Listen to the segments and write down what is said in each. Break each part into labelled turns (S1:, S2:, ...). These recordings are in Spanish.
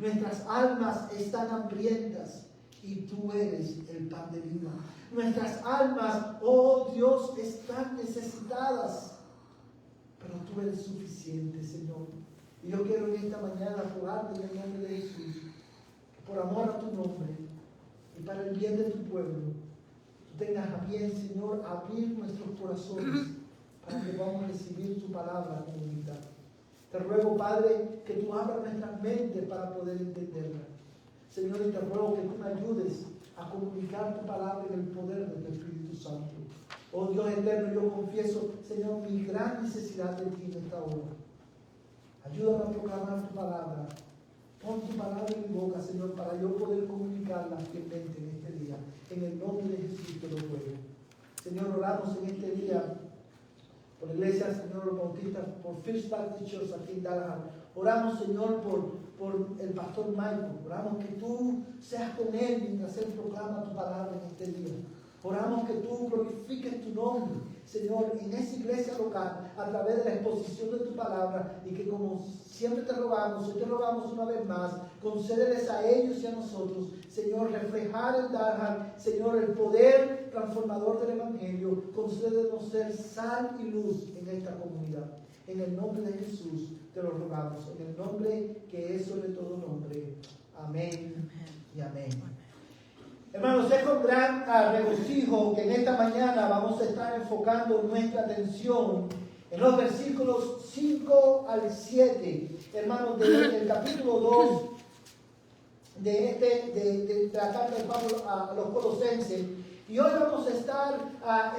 S1: Nuestras almas están hambrientas y tú eres el pan de vida. Nuestras almas, oh Dios, están necesitadas, pero tú eres suficiente, Señor. Y yo quiero en esta mañana rogarte en el nombre de Jesús, que por amor a tu nombre y para el bien de tu pueblo, tú tengas a bien, Señor, abrir nuestros corazones para que podamos recibir tu palabra con humildad. Te ruego, Padre, que tú abras nuestras mentes para poder entenderla. Señor, y te ruego que tú me ayudes a comunicar tu palabra en el poder de tu Espíritu Santo. Oh Dios eterno, yo confieso, Señor, mi gran necesidad de ti en esta hora. Ayúdame a proclamar tu palabra. Pon tu palabra en mi boca, Señor, para yo poder comunicarla fielmente en este día. En el nombre de Jesús te lo ruego. Señor, oramos en este día por la iglesia, Señor, Bautista, por First Baptist Church aquí en Dallas. Oramos, Señor, por el pastor Michael. Oramos que tú seas con él mientras él proclama tu palabra en este día. Oramos que tú glorifiques tu nombre, Señor, en esa iglesia local, a través de la exposición de tu palabra, y que como siempre te rogamos, hoy te rogamos una vez más, concédeles a ellos y a nosotros, Señor, reflejar en Dallas, Señor, el poder transformador del Evangelio. Concédenos ser sal y luz en esta comunidad. En el nombre de Jesús te lo rogamos, en el nombre que es sobre todo nombre. Amén y amén. Hermanos, es con gran regocijo que en esta mañana vamos a estar enfocando nuestra atención en los versículos 5 al 7, hermanos, del capítulo 2 de la carta de Pablo a los Colosenses. Y hoy vamos a estar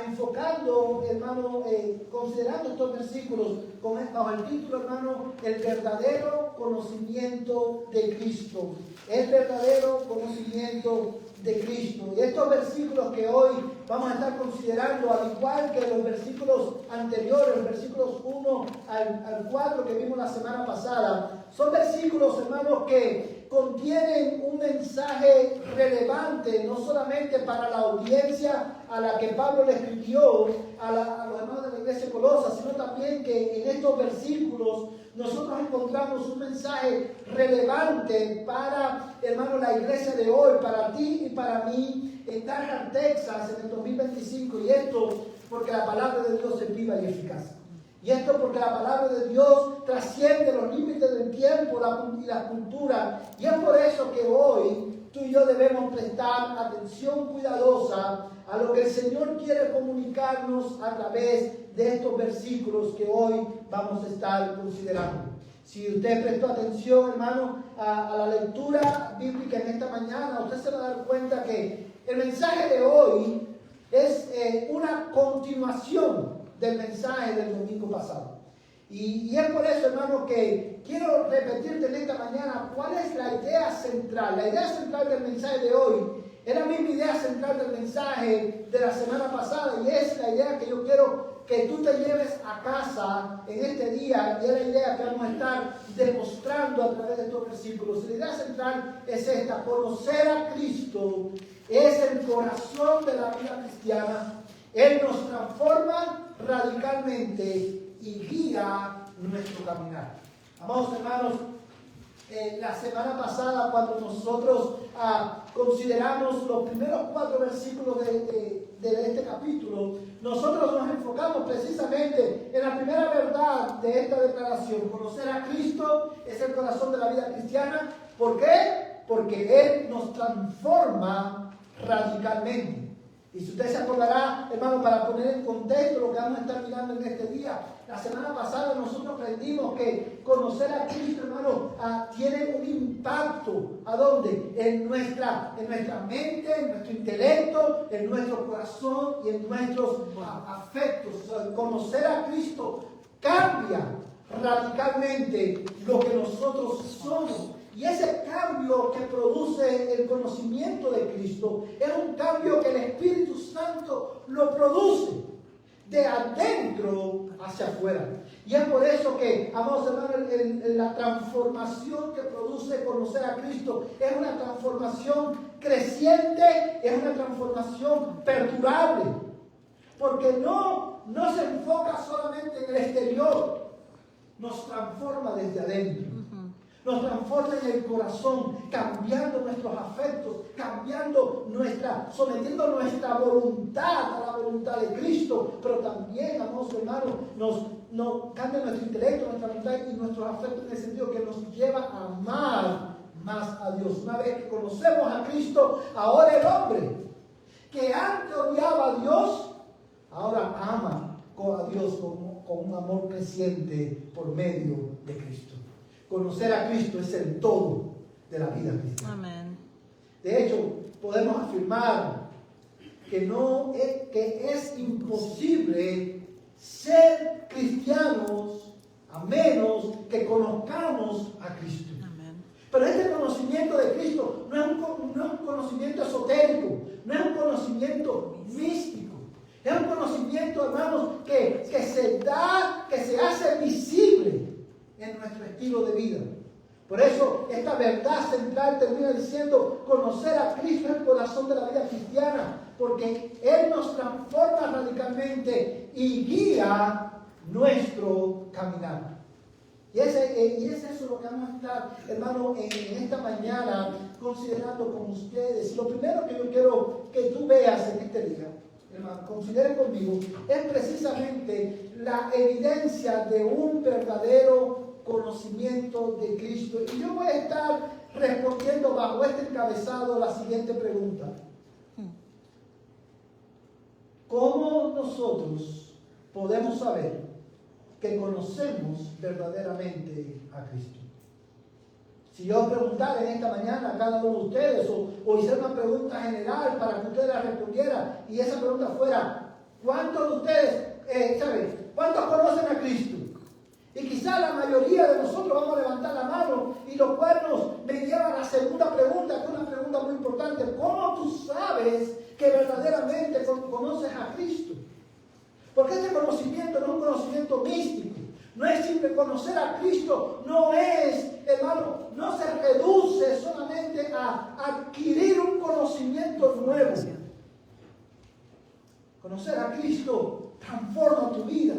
S1: enfocando, hermano, considerando estos versículos bajo el título, hermano, el verdadero conocimiento de Cristo. El verdadero conocimiento de Cristo. Y estos versículos que hoy vamos a estar considerando, al igual que los versículos anteriores, los versículos 1 al 4 que vimos la semana pasada, son versículos, hermanos, que contienen un mensaje relevante, no solamente para la audiencia a la que Pablo le escribió, a los hermanos de la iglesia de Colosas, sino también que en estos versículos nosotros encontramos un mensaje relevante para, hermano, la iglesia de hoy, para ti y para mí, en Dallas, Texas, en el 2025. Y esto porque la palabra de Dios es viva y eficaz. Y esto porque la palabra de Dios trasciende los límites del tiempo y la cultura. Y es por eso que hoy tú y yo debemos prestar atención cuidadosa a lo que el Señor quiere comunicarnos a través de estos versículos que hoy vamos a estar considerando. Si usted prestó atención, hermano, a la lectura bíblica en esta mañana, usted se va a dar cuenta que el mensaje de hoy es una continuación del mensaje del domingo pasado. Y es por eso, hermano, que quiero repetirte en esta mañana cuál es la idea central. La idea central del mensaje de hoy es la misma idea central del mensaje de la semana pasada, y es la idea que yo quiero que tú te lleves a casa en este día, y es la idea que vamos a estar demostrando a través de estos versículos. La idea central es esta: conocer a Cristo es el corazón de la vida cristiana. Él nos transforma radicalmente y guía nuestro caminar. Amados hermanos, la semana pasada, cuando nosotros consideramos los primeros 4 versículos de este capítulo, nosotros nos enfocamos precisamente en la primera verdad de esta declaración: conocer a Cristo es el corazón de la vida cristiana. ¿Por qué? Porque Él nos transforma radicalmente. Y si usted se acordará, hermano, para poner en contexto lo que vamos a estar mirando en este día, la semana pasada nosotros aprendimos que conocer a Cristo, hermano, tiene un impacto. ¿A dónde? En nuestra mente, en nuestro intelecto, en nuestro corazón y en nuestros afectos. O sea, conocer a Cristo cambia radicalmente lo que nosotros somos. Y ese cambio que produce el conocimiento de Cristo es un cambio que el Espíritu Santo lo produce de adentro hacia afuera. Y es por eso que, amados hermanos, la transformación que produce conocer a Cristo es una transformación creciente, es una transformación perdurable. Porque no se enfoca solamente en el exterior, nos transforma desde adentro. nos transforma en el corazón, cambiando nuestros afectos, sometiendo nuestra voluntad a la voluntad de Cristo, pero también, amados hermanos, nos cambia nuestro intelecto, nuestra voluntad y nuestros afectos en el sentido que nos lleva a amar más a Dios. Una vez que conocemos a Cristo, ahora el hombre que antes odiaba a Dios, ahora ama a Dios con un amor creciente por medio de Cristo. Conocer a Cristo es el todo de la vida cristiana.
S2: Amén.
S1: De hecho, podemos afirmar que es imposible ser cristianos a menos que conozcamos a Cristo.
S2: Amén.
S1: Pero este conocimiento de Cristo no es un conocimiento esotérico, no es un conocimiento místico. Es un conocimiento, hermanos, que se da, que se hace visible en nuestro estilo de vida. Por eso esta verdad central termina diciendo: conocer a Cristo es el corazón de la vida cristiana, porque Él nos transforma radicalmente y guía nuestro caminar. Y es eso lo que vamos a estar, hermano, en esta mañana considerando con ustedes. Lo primero que yo quiero que tú veas en este día, hermano, considere conmigo, es precisamente la evidencia de un verdadero conocimiento de Cristo. Y yo voy a estar respondiendo bajo este encabezado la siguiente pregunta: ¿cómo nosotros podemos saber que conocemos verdaderamente a Cristo? Si yo preguntara en esta mañana a cada uno de ustedes, o hiciera una pregunta general para que ustedes la respondieran, y esa pregunta fuera: ¿cuántos de ustedes, cuántos conocen a Cristo? Y quizá la mayoría de nosotros vamos a levantar la mano, y lo cual me lleva a la segunda pregunta, que es una pregunta muy importante: ¿cómo tú sabes que verdaderamente conoces a Cristo? Porque este conocimiento no es un conocimiento místico. No es simple conocer a Cristo, no es, hermano, no se reduce solamente a adquirir un conocimiento nuevo. Conocer a Cristo transforma tu vida.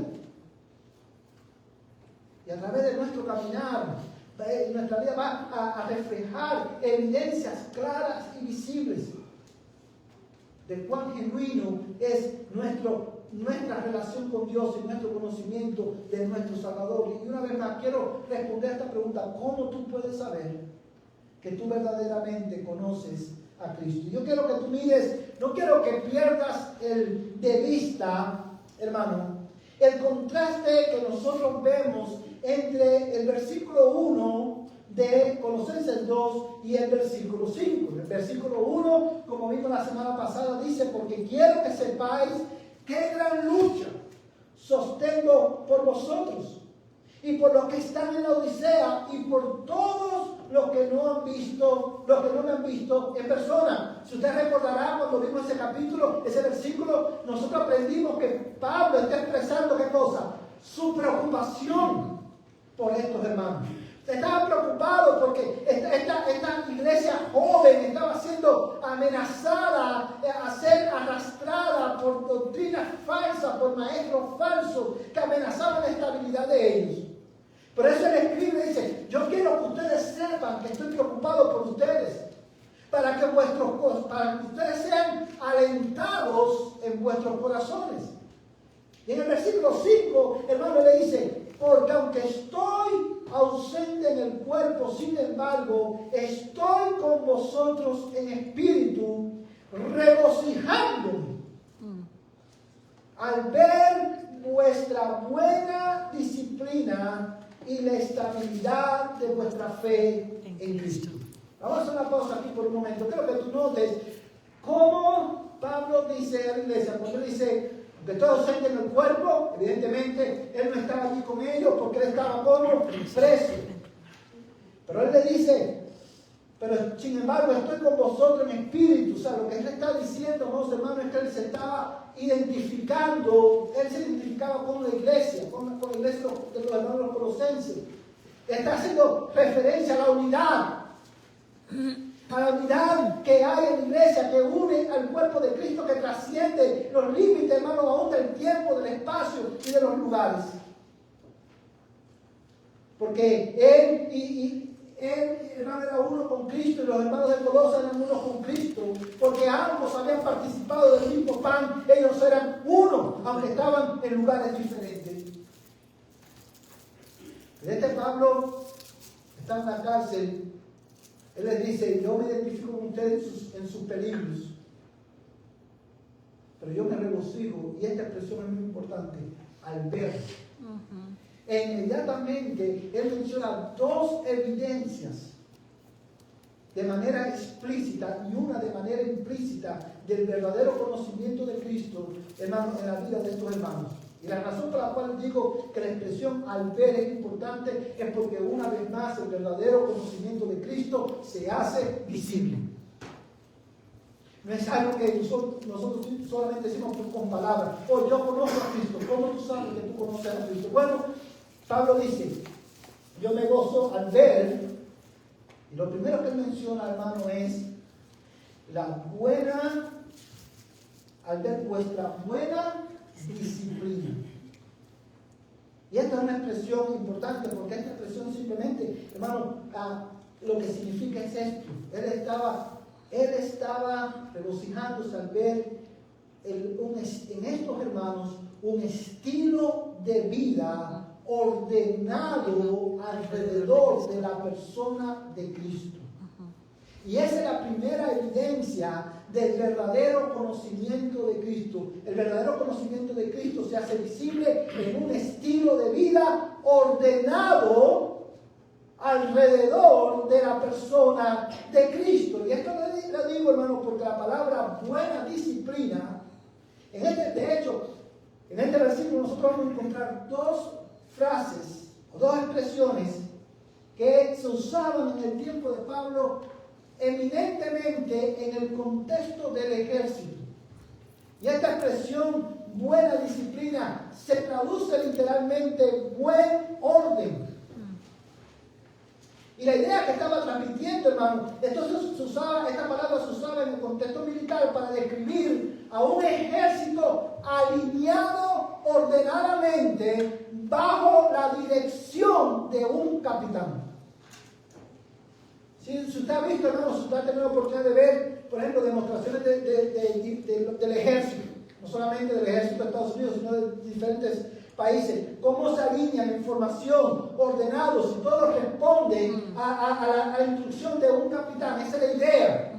S1: Y a través de nuestro caminar, nuestra vida va a reflejar evidencias claras y visibles de cuán genuino es nuestra relación con Dios y nuestro conocimiento de nuestro Salvador. Y una vez más quiero responder a esta pregunta: ¿cómo tú puedes saber que tú verdaderamente conoces a Cristo? Yo quiero que tú mires, no quiero que pierdas de vista, hermano, el contraste que nosotros vemos entre el versículo 1 de Colosenses 2 y el versículo 5. El versículo 1, como vimos la semana pasada, dice: porque quiero que sepáis qué gran lucha sostengo por vosotros y por los que están en la Odisea y por todos los que no me han visto en persona. Si usted recordará, cuando vimos ese capítulo, ese versículo, nosotros aprendimos que Pablo está expresando ¿qué cosa? Su preocupación por estos hermanos. Estaba preocupado porque esta iglesia joven estaba siendo amenazada a ser arrastrada por doctrinas falsas, por maestros falsos que amenazaban la estabilidad de ellos. Por eso él escribe y dice: yo quiero que ustedes sepan que estoy preocupado por ustedes, para que ustedes sean alentados en vuestros corazones. Y en el versículo 5, hermano, le dice: porque aunque estoy ausente en el cuerpo, sin embargo, estoy con vosotros en espíritu, regocijándome al ver vuestra buena disciplina y la estabilidad de vuestra fe en Cristo. Vamos a hacer una pausa aquí por un momento. Quiero que tú notes cómo Pablo dice a la iglesia, cuando él dice: que todos sienten el cuerpo, evidentemente él no estaba allí con ellos porque él estaba como preso. Pero él le dice: pero sin embargo estoy con vosotros en espíritu. O sea, lo que él está diciendo, amados hermanos, es que él se estaba identificando, él se identificaba con la iglesia, con la iglesia de los hermanos colosenses. Está haciendo referencia a la unidad que hay en la iglesia, que une al cuerpo de Cristo, que trasciende los límites, hermano, aún del tiempo, del espacio y de los lugares. Porque él, hermano, era uno con Cristo y los hermanos de Colosas eran uno con Cristo, porque ambos habían participado del mismo pan, ellos eran uno, aunque estaban en lugares diferentes. Pablo está en la cárcel, él les dice, yo me identifico con ustedes en sus peligros, pero yo me regocijo, y esta expresión es muy importante, al ver. E inmediatamente él menciona dos evidencias de manera explícita y una de manera implícita del verdadero conocimiento de Cristo, hermano, en la vida de estos hermanos. Y la razón por la cual digo que la expresión al ver es importante es porque una vez más el verdadero conocimiento de Cristo se hace visible. No es algo que nosotros solamente decimos con palabras. Oh, yo conozco a Cristo. ¿Cómo tú sabes que tú conoces a Cristo? Bueno, Pablo dice, yo me gozo al ver, y lo primero que él menciona, hermano, es al ver vuestra buena disciplina. Y esta es una expresión importante, porque esta expresión simplemente, hermano, lo que significa es esto. Él estaba regocijándose al ver en estos hermanos un estilo de vida ordenado alrededor de la persona de Cristo. Y esa es la primera evidencia del verdadero conocimiento de Cristo. El verdadero conocimiento de Cristo se hace visible en un estilo de vida ordenado alrededor de la persona de Cristo. Y esto lo digo, hermano, porque la palabra buena disciplina, de hecho, en este versículo nosotros vamos a encontrar dos frases o dos expresiones que se usaban en el tiempo de Pablo eminentemente en el contexto del ejército. Y esta expresión buena disciplina se traduce literalmente buen orden. Y la idea que estaba transmitiendo, hermano, esta palabra se usaba en el contexto militar para describir a un ejército alineado ordenadamente bajo la dirección de un capitán. Si usted ha visto, hermano, si usted ha tenido la oportunidad de ver, por ejemplo, demostraciones del ejército, no solamente del ejército de Estados Unidos, sino de diferentes países, cómo se alinea la información, ordenados, y todos responden a la instrucción de un capitán. Esa es la idea.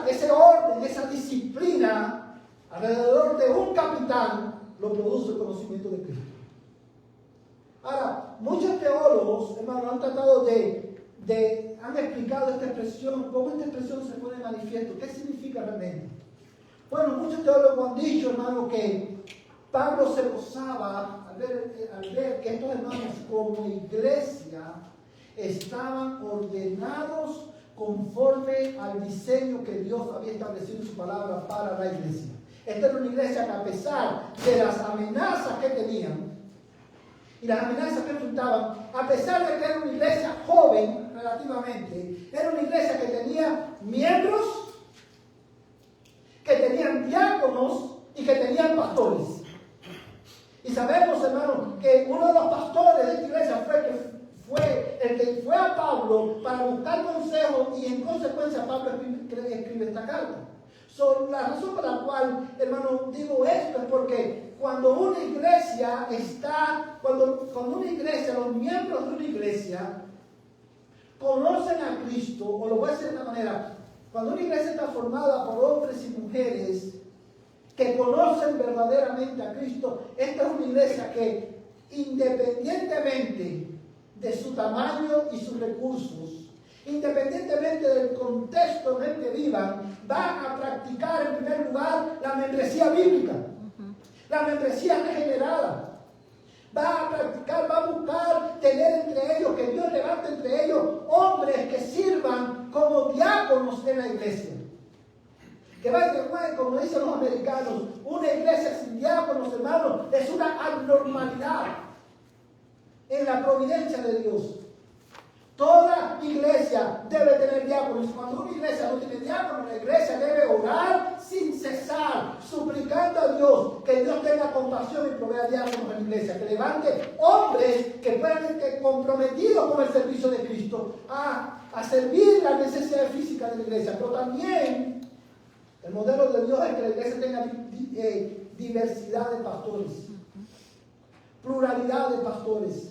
S1: Ese orden, esa disciplina alrededor de un capitán lo produce el conocimiento de Cristo. Ahora, muchos teólogos, hermanos, han tratado han explicado esta expresión, cómo esta expresión se pone de manifiesto, qué significa realmente. Bueno, muchos teólogos han dicho, hermano, que Pablo se gozaba al ver que estos hermanos como iglesia estaban ordenados conforme al diseño que Dios había establecido en su palabra para la iglesia. Esta era una iglesia que, a pesar de las amenazas que tenían y las amenazas que enfrentaban, a pesar de que era una iglesia joven relativamente, era una iglesia que tenía miembros, que tenían diáconos y que tenían pastores. Y sabemos, hermano, que uno de los pastores de esta iglesia fue el que fue a Pablo para buscar consejo, y en consecuencia Pablo escribe esta carta. La razón por la cual, hermano, digo esto es porque cuando una iglesia los miembros de una iglesia conocen a Cristo, o lo voy a decir de esta manera, cuando una iglesia está formada por hombres y mujeres que conocen verdaderamente a Cristo, esta es una iglesia que, independientemente de su tamaño y sus recursos, independientemente del contexto en el que vivan, va a practicar en primer lugar la membresía bíblica, la membresía regenerada. Va a buscar tener entre ellos, que Dios levante entre ellos hombres que sirvan como diáconos en la iglesia. Que como dicen los americanos, una iglesia sin diáconos, hermanos, es una anormalidad en la providencia de Dios. Toda iglesia debe tener diáconos. Cuando una iglesia no tiene diáconos, la iglesia debe orar sin cesar, suplicando a Dios que Dios tenga compasión y provea diáconos en la iglesia, que levante hombres que puedan estar comprometidos con el servicio de Cristo, Cristo a servir las necesidades físicas de la iglesia, pero también el modelo de Dios es que la iglesia tenga diversidad de pastores, pluralidad de pastores,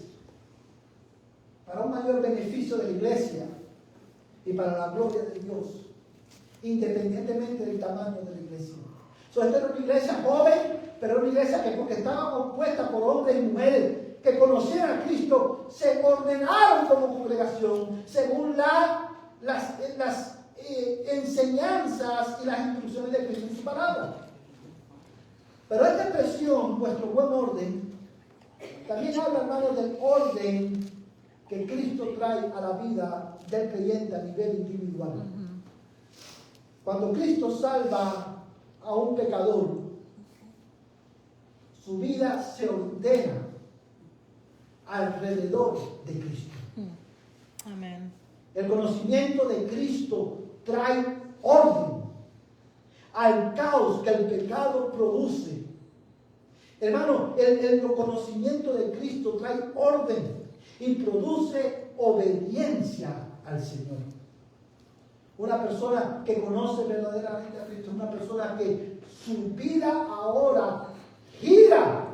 S1: para un mayor beneficio de la iglesia y para la gloria de Dios, independientemente del tamaño de la iglesia. Esta era una iglesia joven, pero una iglesia que, porque estaba compuesta por hombres y mujeres que conocían a Cristo, se ordenaron como congregación según las enseñanzas y las instrucciones de Cristo en su palabra. Pero esta expresión, vuestro buen orden, también habla, hermanos, del orden que Cristo trae a la vida del creyente a nivel individual. Cuando Cristo salva a un pecador, su vida se ordena alrededor de Cristo.
S2: Amén.
S1: El conocimiento de Cristo trae orden al caos que el pecado produce. Hermano, el conocimiento de Cristo trae orden y produce obediencia al Señor. Una persona que conoce verdaderamente a Cristo, una persona que su vida ahora gira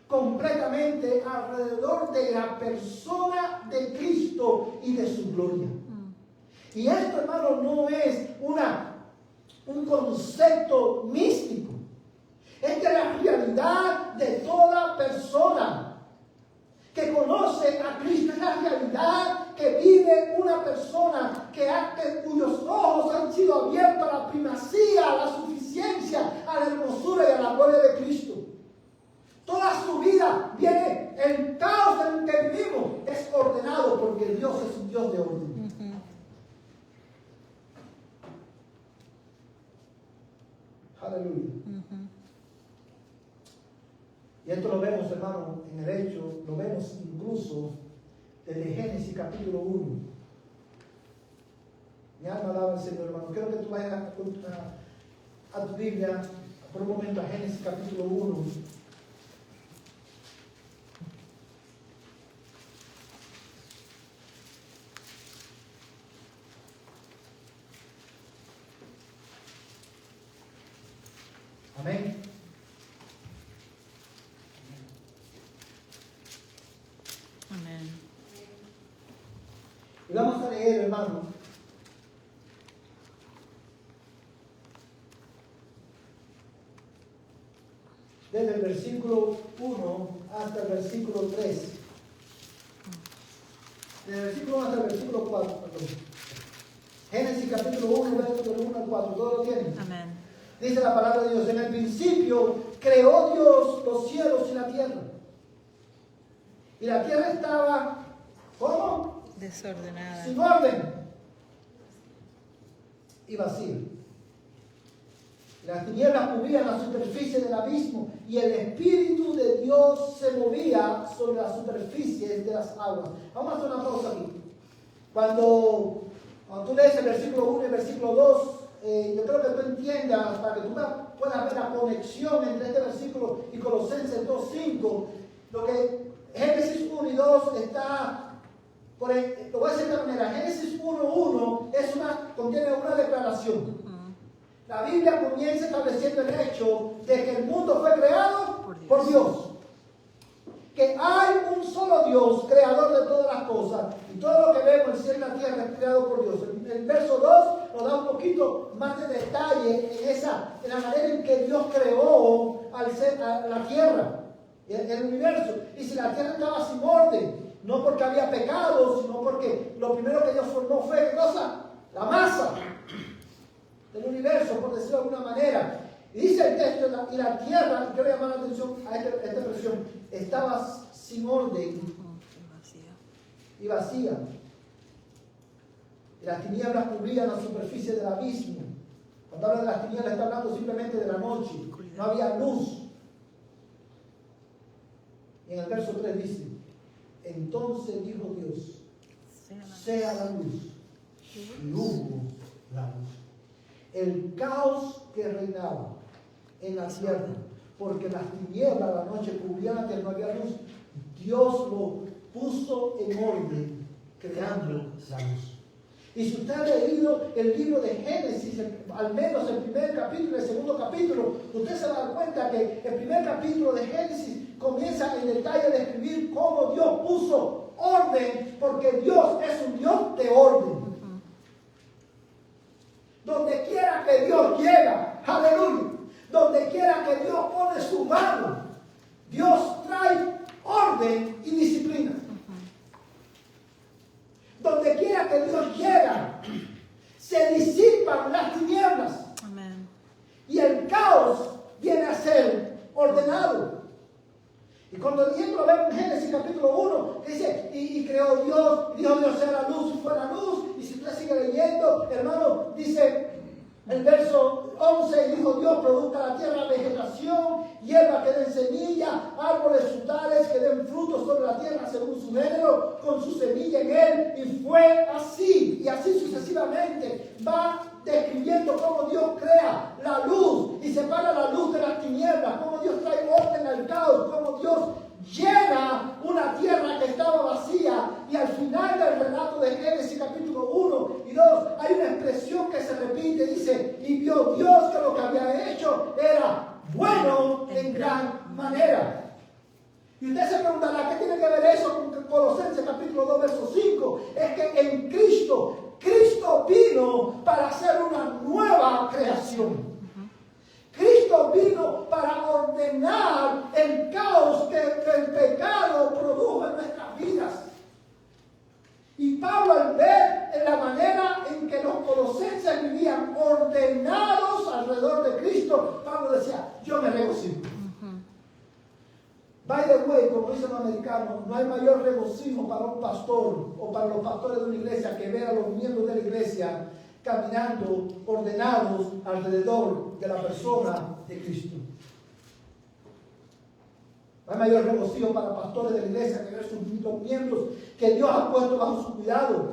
S1: completamente alrededor de la persona de Cristo y de su gloria. Y esto, hermano, no es un concepto místico. Esta es la realidad de toda persona que conoce a Cristo. Es la realidad que vive una persona cuyos ojos han sido abiertos a la primacía, a la suficiencia, a la hermosura y a la gloria de Cristo. Toda su vida viene, el caos en el que vivimos es ordenado porque Dios es un Dios de orden. Aleluya. Y esto lo vemos, hermano, en el hecho, lo vemos incluso desde Génesis capítulo 1. Mi alma alaba al Señor, hermano. Quiero que tú vayas a tu Biblia por un momento a Génesis capítulo 1. Amén.
S2: Amén.
S1: Y vamos a leer, hermano, desde el versículo 1 hasta el versículo 3. Desde el versículo 1 hasta el versículo 4, perdón. Génesis capítulo 1, versículo 1 al 4. ¿Todos lo tienen?
S2: Amén.
S1: Dice la palabra de Dios: en el principio creó Dios los cielos y la tierra. Y la tierra estaba, ¿cómo?
S2: Desordenada.
S1: Sin orden y vacía. Las tinieblas cubrían la superficie del abismo y el Espíritu de Dios se movía sobre la superficie de las aguas. Vamos a hacer una pausa aquí. Cuando tú lees el versículo 1 y el versículo 2, yo creo que tú entiendas, para que tú puedas ver la conexión entre este versículo y Colosenses 2:5, lo que Génesis 1 y 2 está, lo voy a decir de esta manera. Génesis 1:1 contiene una declaración. La Biblia comienza estableciendo el hecho de que el mundo fue creado por Dios. Que hay un solo Dios, creador de todas las cosas. Y todo lo que vemos en el cielo y la tierra es creado por Dios. El verso 2 nos da un poquito más de detalle en la manera en que Dios creó a la tierra, el universo. Y si la tierra estaba sin orden, no porque había pecado, sino porque lo primero que Dios formó fue, ¿qué cosa? La masa del universo, por decirlo de alguna manera. Y dice el texto, y la tierra, quiero llamar la atención a esta expresión, estaba sin orden y vacía. Y las tinieblas cubrían la superficie del abismo. Cuando habla de las tinieblas está hablando simplemente de la noche. No había luz. Y en el verso 3 dice: entonces dijo Dios, sea la luz. Y hubo la luz. El caos que reinaba en la tierra, porque las tinieblas la noche cubrían la tierra, no había luz, Dios lo puso en orden creando la luz. Y si usted ha leído el libro de Génesis, al menos el primer capítulo y el segundo capítulo, usted se va a dar cuenta que el primer capítulo de Génesis comienza en detalle a describir cómo Dios puso orden, porque Dios es un Dios de orden. Donde quiera que Dios llega, aleluya, donde quiera que Dios pone su mano, Dios trae orden y disciplina. Donde quiera que Dios llega, se disipan las tinieblas.
S2: Amén.
S1: Y el caos viene a ser ordenado. Y cuando el ejemplo vemos en Génesis capítulo 1, dice, y creó Dios, y dijo Dios sea la luz y fue la luz. Y si usted sigue leyendo, hermano, dice el verso 11, y dijo Dios, produzca la tierra vegetación, hierba que den semilla, árboles frutales que den frutos sobre la tierra según su género, con su semilla en él. Y fue así, y así sucesivamente. Va describiendo cómo Dios crea la luz y separa la luz de las tinieblas, cómo Dios trae orden al caos, cómo Dios llena una tierra que estaba vacía. Y al final del relato de Génesis capítulo 1 y 2 hay una expresión que se repite, dice, y vio Dios que lo que había hecho era bueno en gran manera. Y usted se preguntará, ¿qué tiene que ver eso con Colosenses capítulo 2 verso 5? Es que en Cristo vino para hacer una nueva creación. Cristo vino para ordenar el caos que el pecado produjo en nuestras vidas. Y Pablo, al ver en la manera en que los colosenses vivían ordenados alrededor de Cristo, Pablo decía, yo me regocijo. By the way, como dicen los americanos, no hay mayor regocijo para un pastor o para los pastores de una iglesia que ver a los miembros de la iglesia caminando ordenados alrededor de la persona de Cristo. No hay mayor regocijo para pastores de la iglesia que ver sus miembros que Dios ha puesto bajo su cuidado.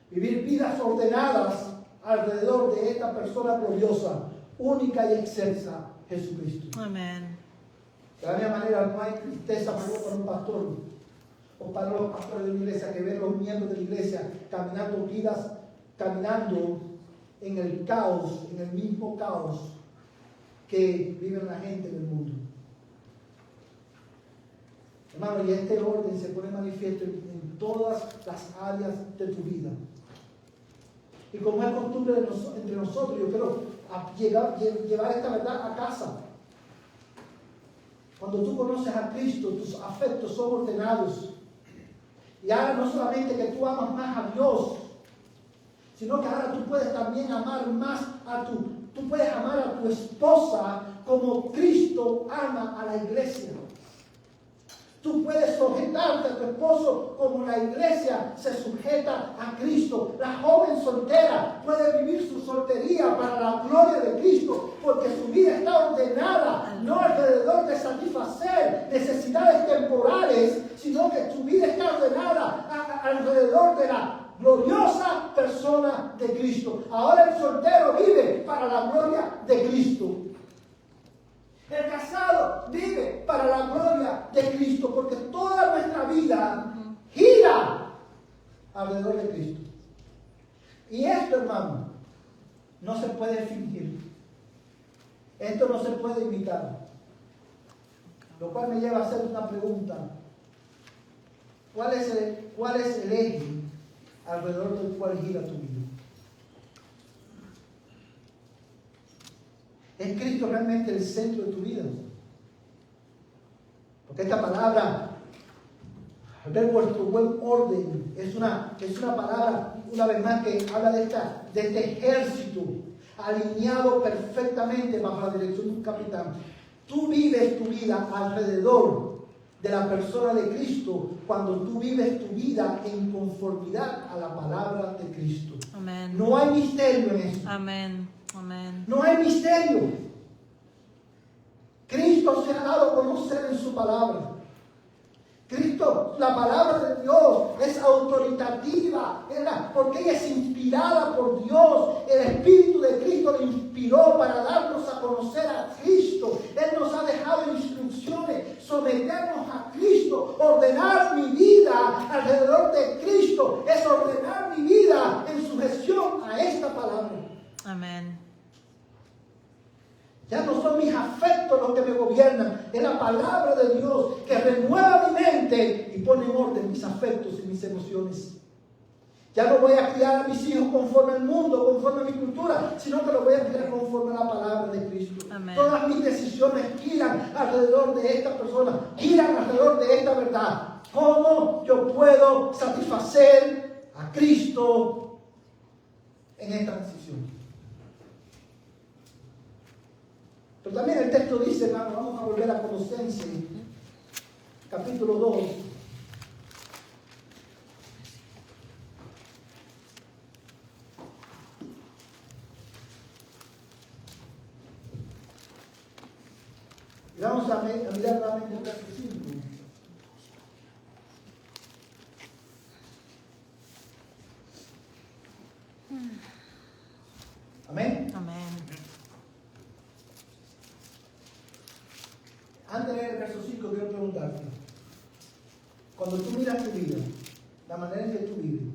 S1: Vivir vidas ordenadas alrededor de esta persona gloriosa, única y excelsa, Jesucristo.
S2: Amén.
S1: De la misma manera, no hay tristeza para un pastor o para los pastores de la iglesia que ver los miembros de la iglesia caminando en el caos, en el mismo caos que vive la gente del mundo. Hermano, y este orden se pone manifiesto en todas las áreas de tu vida. Y como es costumbre entre nosotros, yo quiero llevar esta verdad a casa. Cuando tú conoces a Cristo, tus afectos son ordenados. Y ahora no solamente que tú amas más a Dios, sino que ahora tú puedes también amar más tú puedes amar a tu esposa como Cristo ama a la iglesia. Tú puedes sujetarte a tu esposo como la iglesia se sujeta a Cristo. La joven soltera puede vivir su soltería para la gloria de Cristo, porque su vida está ordenada, no alrededor de satisfacer necesidades temporales, sino que su vida está ordenada alrededor de la gloriosa persona de Cristo. Ahora el soltero vive para la gloria de Cristo. El casado vive para la gloria de Cristo, porque toda nuestra vida gira alrededor de Cristo. Y esto, hermano, no se puede fingir. Esto no se puede imitar. Lo cual me lleva a hacer una pregunta. ¿Cuál es el eje alrededor del cual gira tu vida? ¿Es Cristo realmente el centro de tu vida? Porque esta palabra, al ver vuestro buen orden, es una palabra, una vez más, que habla de este ejército alineado perfectamente bajo la dirección de un capitán. Tú vives tu vida alrededor de la persona de Cristo cuando tú vives tu vida en conformidad a la palabra de Cristo.
S2: Amén.
S1: No hay misterio en eso.
S2: Amén. Amén.
S1: No hay misterio. Cristo se ha dado a conocer en su palabra. Cristo, la palabra de Dios es autoritativa, porque ella es inspirada por Dios. El Espíritu de Cristo le inspiró para darnos a conocer a Cristo. Él nos ha dejado instrucciones, someternos a Cristo, ordenar mi vida alrededor de Cristo, sujeción a esta palabra.
S2: Amén.
S1: Ya no son mis afectos los que me gobiernan, es la palabra de Dios que renueva mi mente y pone en orden mis afectos y mis emociones. Ya no voy a criar a mis hijos conforme al mundo, conforme a mi cultura, sino que los voy a criar conforme a la palabra de Cristo.
S2: Amén.
S1: Todas mis decisiones giran alrededor de esta persona, giran alrededor de esta verdad. ¿Cómo yo puedo satisfacer a Cristo en esta decisión? Pero también el texto dice, hermano, vamos a volver a Colosenses, capítulo 2. Y vamos a mirar nuevamente el verso 5. Amén.
S2: Amén.
S1: Antes de leer el verso 5, quiero preguntarte. Cuando tú miras tu vida, la manera en que tú vives,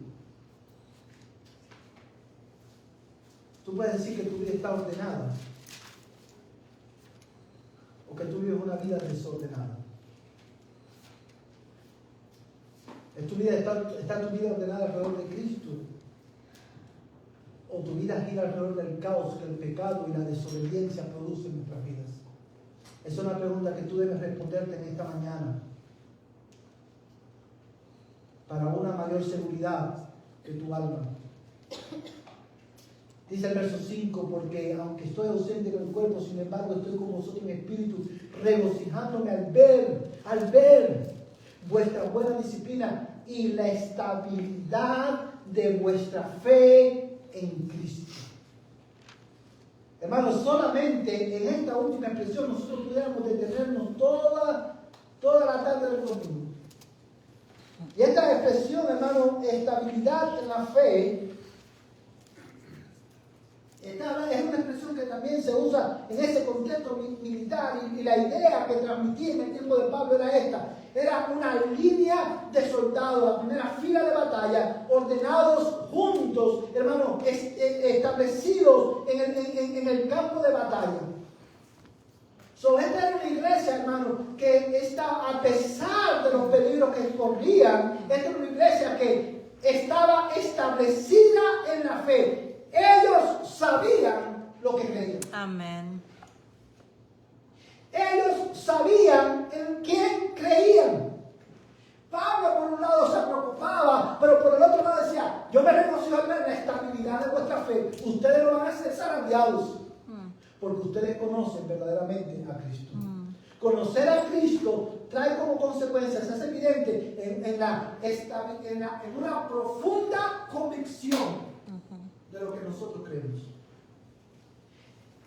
S1: tú puedes decir que tu vida está ordenada o que tú vives una vida desordenada. ¿Está tu vida ordenada alrededor de Cristo? ¿O tu vida gira alrededor del caos que el pecado y la desobediencia producen en nuestras vidas? Es una pregunta que tú debes responderte en esta mañana para una mayor seguridad de tu alma. Dice el verso 5, porque aunque estoy ausente con el cuerpo, sin embargo estoy con vosotros en espíritu, regocijándome al ver vuestra buena disciplina y la estabilidad de vuestra fe en Cristo. Hermanos, solamente en esta última expresión nosotros pudiéramos detenernos toda la tarde del domingo. Y esta expresión, hermano, estabilidad en la fe, es una expresión que también se usa en ese contexto militar, y la idea que transmitía en el tiempo de Pablo era esta: era una línea de soldados, la primera fila de batalla, ordenados juntos, hermanos, establecidos en el campo de batalla. Esta era una iglesia, hermano, que a pesar de los peligros que corrían, esta era una iglesia que estaba establecida en la fe. Ellos sabían lo que creían.
S2: Amén.
S1: Ellos sabían en quién creían. Pablo por un lado se preocupaba, pero por el otro lado decía: yo me regocijo en la estabilidad de vuestra fe. Ustedes no van a ser zarandeados, porque ustedes conocen verdaderamente a Cristo. Conocer a Cristo trae como consecuencia, se hace evidente en una profunda convicción de lo que nosotros creemos.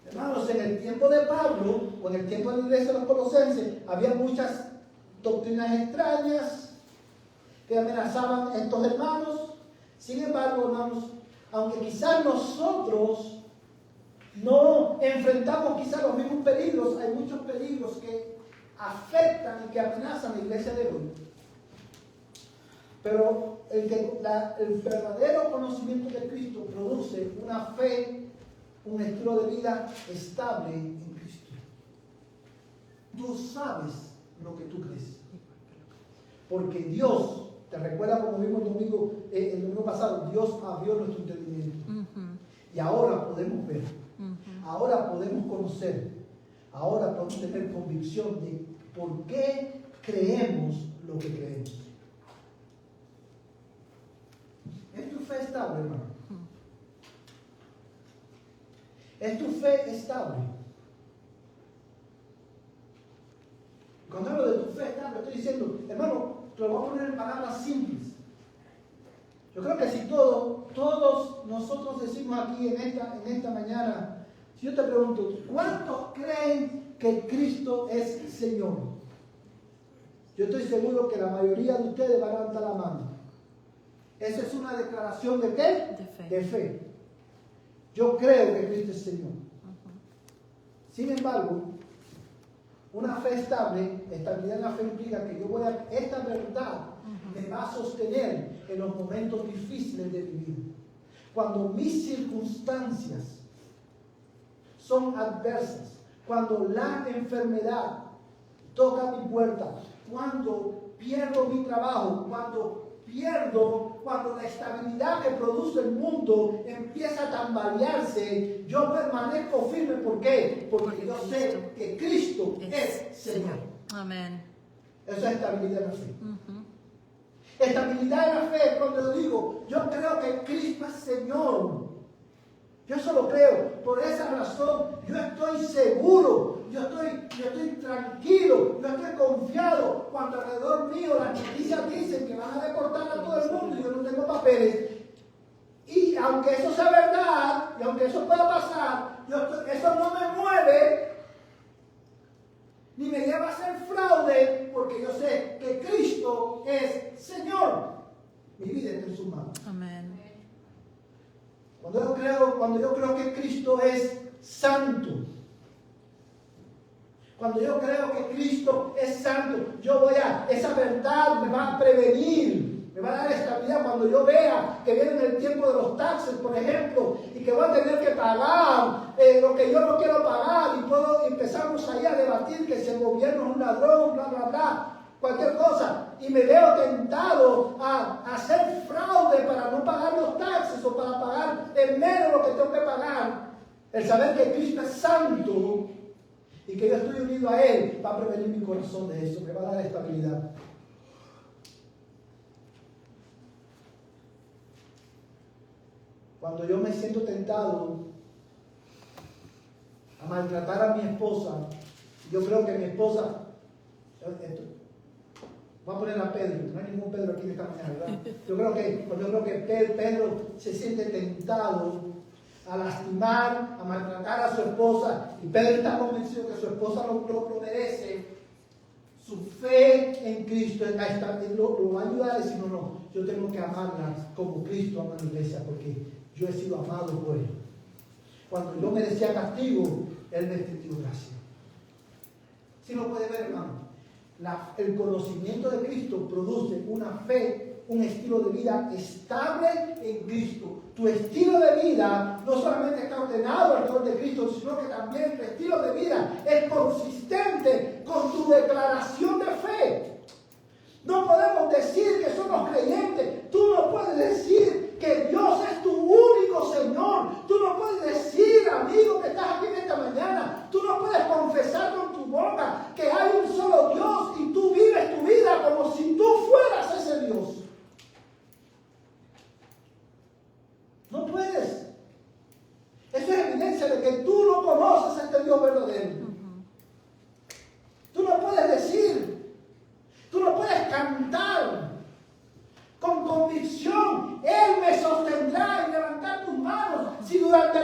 S1: Hermanos, en el tiempo de Pablo, o en el tiempo de la iglesia de los Colosenses, había muchas doctrinas extrañas que amenazaban a estos hermanos. Sin embargo, hermanos, aunque quizás nosotros no enfrentamos quizás los mismos peligros, hay muchos peligros que afectan y que amenazan a la iglesia de hoy. Pero el verdadero conocimiento de Cristo produce una fe, un estilo de vida estable en Cristo. Tú sabes lo que tú crees. Porque Dios, te recuerda como vimos el domingo pasado, Dios abrió nuestro entendimiento. Y ahora podemos ver, ahora podemos conocer, ahora podemos tener convicción de por qué creemos lo que creemos. ¿Es tu fe estable, hermano? ¿Es tu fe estable? Cuando hablo de tu fe estable, estoy diciendo, hermano, te lo voy a poner en palabras simples. Yo creo que si todos nosotros decimos aquí en esta mañana, si yo te pregunto, ¿cuántos creen que Cristo es Señor? Yo estoy seguro que la mayoría de ustedes van a levantar la mano. Esa es una declaración ¿de qué? De fe. Yo creo que Cristo es Señor. Sin embargo, una fe estable, estabilidad en la fe implica que esta verdad me va a sostener en los momentos difíciles de mi vida. cuando mis circunstancias son adversas, cuando la enfermedad toca mi puerta, cuando pierdo mi trabajo, cuando la estabilidad que produce el mundo empieza a tambalearse, yo permanezco firme. ¿Por qué? Porque yo sé que Cristo es Señor.
S2: Amén.
S1: Eso es estabilidad en la fe. Estabilidad en la fe, cuando lo digo, yo creo que Cristo es Señor. Yo eso lo creo. Por esa razón, yo estoy seguro, yo estoy tranquilo, yo estoy confiado. Cuando alrededor mío las noticias dicen que van a deportar a todo el mundo y yo no tengo papeles. Y aunque eso sea verdad, y aunque eso pueda pasar, eso no me mueve, ni me lleva a hacer fraude, porque yo sé que Cristo es Señor. Mi vida está en sus manos.
S2: Amén.
S1: Cuando yo creo que Cristo es santo, cuando yo creo que Cristo es santo, esa verdad me va a prevenir, me va a dar estabilidad. Cuando yo vea que viene el tiempo de los taxes, por ejemplo, y que voy a tener que pagar lo que yo no quiero pagar, y empezamos ahí a debatir que si el gobierno es un ladrón, bla, bla, bla, cualquier cosa, y me veo tentado a hacer fraude para no pagar los taxes o para pagar en menos lo que tengo que pagar, el saber que Cristo es santo y que yo estoy unido a Él va a prevenir mi corazón de eso, me va a dar estabilidad. Cuando yo me siento tentado a maltratar a mi esposa, yo creo que mi esposa, voy a poner a Pedro, no hay ningún Pedro aquí esta mañana, ¿verdad? Yo creo que Pedro se siente tentado a lastimar, a maltratar a su esposa, y Pedro está convencido que su esposa lo merece. Su fe en Cristo lo va a ayudar a decir, no, yo tengo que amarla como Cristo ama a la iglesia, porque yo he sido amado por Él. Cuando yo merecía castigo, Él me extendió gracia. ¿Sí lo puede ver, hermano? El conocimiento de Cristo produce una fe, un estilo de vida estable en Cristo. Tu estilo de vida no solamente está ordenado alrededor de Cristo, sino que también tu estilo de vida es consistente con tu declaración de fe. No podemos decir que somos creyentes. Tú no puedes decir que Dios es tu único Señor. Tú no puedes decir, amigo que estás aquí en esta mañana, tú no puedes confesar con tu boca que hay un solo Dios y tú vives tu vida como si tú fueras ese Dios. No puedes. Eso es evidencia de que tú no conoces a este Dios verdadero. Tú no puedes decir, tú no puedes cantar con convicción, Él me sostendrá, y levantar tus manos, si durante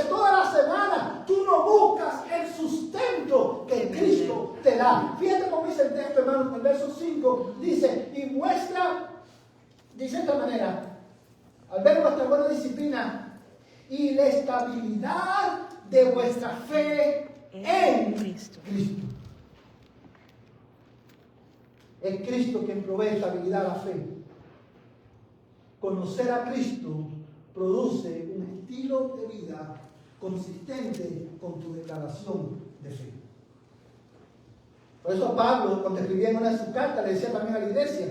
S1: toda la semana tú no buscas el sustento que Cristo te da. Fíjate cómo dice el texto, hermanos, en el verso 5, dice, dice de esta manera, al ver vuestra buena disciplina y la estabilidad de vuestra fe en Cristo. Es Cristo quien provee estabilidad a la fe. Conocer a Cristo produce un estilo de vida consistente con tu declaración de fe. Por eso Pablo, cuando escribía en una de sus cartas, le decía también a la iglesia,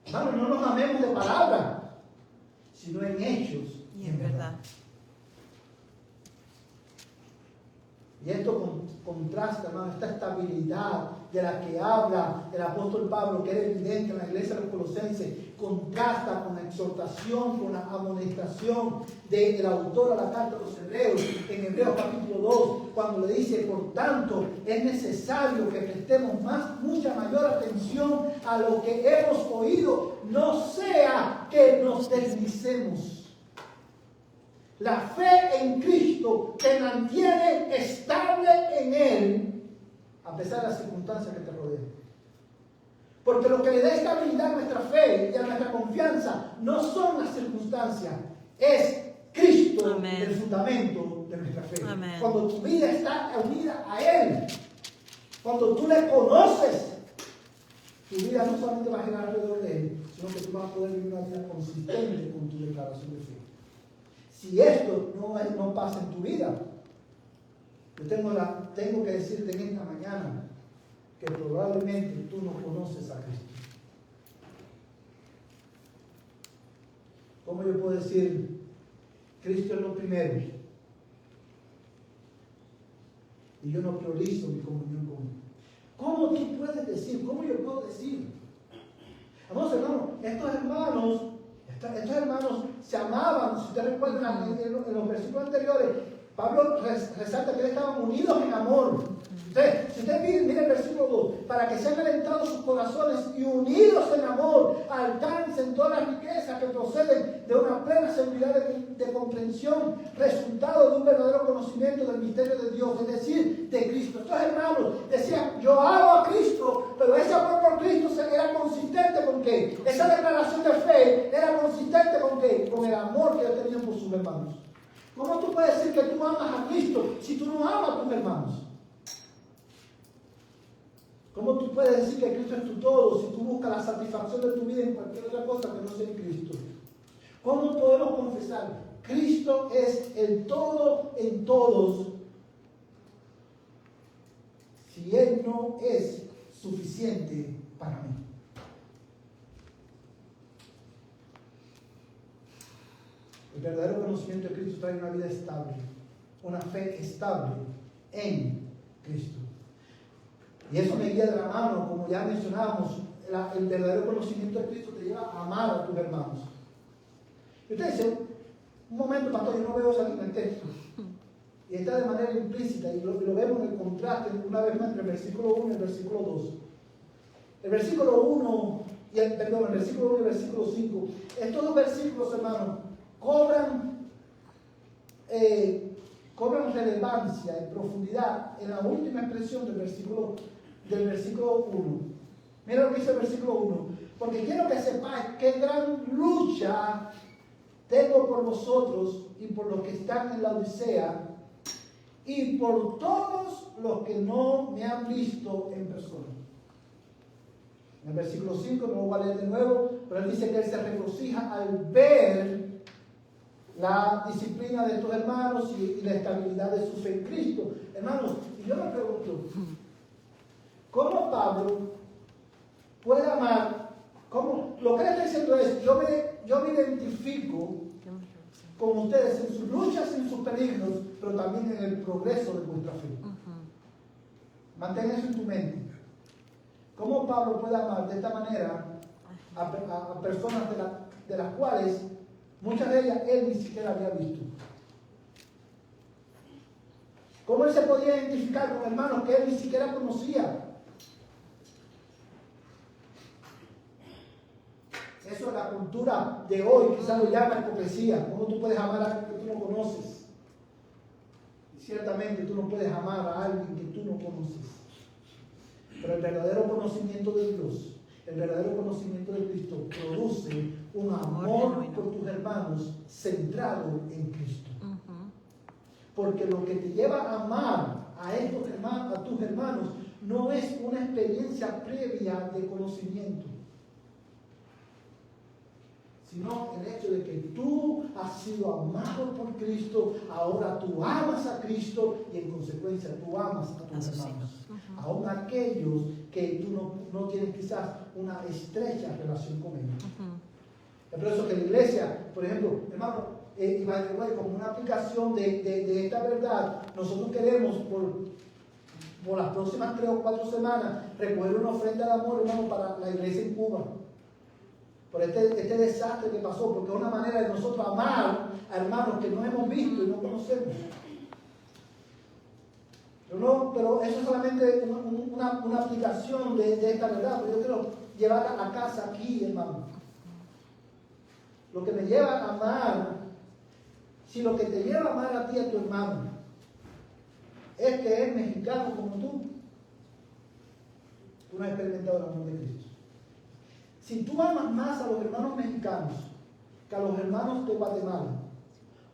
S1: hermanos, no nos amemos de palabra, sino en hechos y en verdad. Y esto contrasta, hermano, esta estabilidad de la que habla el apóstol Pablo, que era evidente en la iglesia de los Colosenses, contrasta con la exhortación, con la amonestación del autor a la carta de los Hebreos, en Hebreos capítulo 2, cuando le dice, por tanto, es necesario que prestemos mucha mayor atención a lo que hemos oído, no sea que nos deslicemos. La fe en Cristo te mantiene estable en Él, a pesar de las circunstancias que te rodean. Porque lo que le da estabilidad a nuestra fe y a nuestra confianza no son las circunstancias, es Cristo. Amén. El fundamento de nuestra fe. Amén. Cuando tu vida está unida a Él, cuando tú le conoces, tu vida no solamente va a girar alrededor de Él, sino que tú vas a poder vivir una vida consistente con tu declaración de fe. Si esto no pasa en tu vida, yo tengo que decirte en esta mañana que probablemente tú no conoces a Cristo. ¿Cómo yo puedo decir, Cristo es lo primero, y yo no priorizo mi comunión con Él? ¿Cómo tú puedes decir? ¿Cómo yo puedo decir? Vamos, hermanos, estos hermanos se amaban. Si ustedes recuerdan en los versículos anteriores, Pablo resalta que estaban unidos en amor. Entonces, si ustedes miren el versículo 2, para que sean alentados sus corazones y unidos en amor, alcancen todas las riquezas que proceden de una plena seguridad de comprensión, resultado de un verdadero conocimiento del misterio de Dios, es decir, de Cristo. Estos hermanos decían, yo amo a Cristo, pero ese amor por Cristo era consistente con ¿qué? Esa declaración de fe era consistente con ¿qué? Con el amor que ellos tenían por sus hermanos. ¿Cómo tú puedes decir que tú amas a Cristo si tú no amas a tus hermanos? ¿Cómo tú puedes decir que Cristo es tu todo si tú buscas la satisfacción de tu vida en cualquier otra cosa que no sea en Cristo? ¿Cómo podemos confesar? Cristo es el todo en todos si Él no es suficiente para mí. El verdadero conocimiento de Cristo trae una vida estable, una fe estable en Cristo. Y eso me guía de la mano, como ya mencionábamos, el verdadero conocimiento de Cristo te lleva a amar a tus hermanos. Y usted dice, un momento, pastor, yo no veo eso aquí en el texto. Y está de manera implícita, y lo vemos en el contraste una vez más entre el versículo 1 y el versículo 2. El versículo 1 y el versículo 1 y el versículo 5. Estos dos versículos, hermanos, cobran relevancia y profundidad en la última expresión del versículo 1. Mira lo que dice el versículo 1. Porque quiero que sepáis qué gran lucha tengo por vosotros y por los que están en la Odisea y por todos los que no me han visto en persona. En el versículo 5, no lo voy a leer de nuevo, pero él dice que él se regocija al ver la disciplina de estos hermanos y la estabilidad de su fe en Cristo. Hermanos, y yo me pregunto, ¿cómo Pablo puede amar? ¿Cómo? Lo que él está diciendo es, yo me identifico con ustedes en sus luchas, en sus peligros, pero también en el progreso de vuestra fe. Mantén eso en tu mente. ¿Cómo Pablo puede amar de esta manera a personas de las cuales muchas de ellas él ni siquiera había visto? ¿Cómo él se podía identificar con hermanos que él ni siquiera conocía? Eso es la cultura de hoy, quizás lo llama hipocresía. ¿Cómo tú puedes amar a alguien que tú no conoces? Y ciertamente tú no puedes amar a alguien que tú no conoces. Pero el verdadero conocimiento de Dios, el verdadero conocimiento de Cristo produce un amor por tus hermanos centrado en Cristo. Porque lo que te lleva a amar a estos hermanos, a tus hermanos, no es una experiencia previa de conocimiento, sino el hecho de que tú has sido amado por Cristo, ahora tú amas a Cristo y en consecuencia tú amas a tus hermanos. Aún aquellos que tú no tienes quizás una estrecha relación con ellos. Es por eso que la iglesia, por ejemplo, hermano, como una aplicación de esta verdad, nosotros queremos por las próximas 3 o 4 semanas recoger una ofrenda de amor, hermano, para la iglesia en Cuba. Por este desastre que pasó, porque es una manera de nosotros amar a hermanos que no hemos visto y no conocemos. Pero eso es solamente una aplicación de esta verdad, pero yo quiero llevarla a casa aquí, hermano. Lo que me lleva a amar, si lo que te lleva a amar a ti, a tu hermano, es que es mexicano como tú no has experimentado el amor de Cristo. Si tú amas más a los hermanos mexicanos que a los hermanos de Guatemala,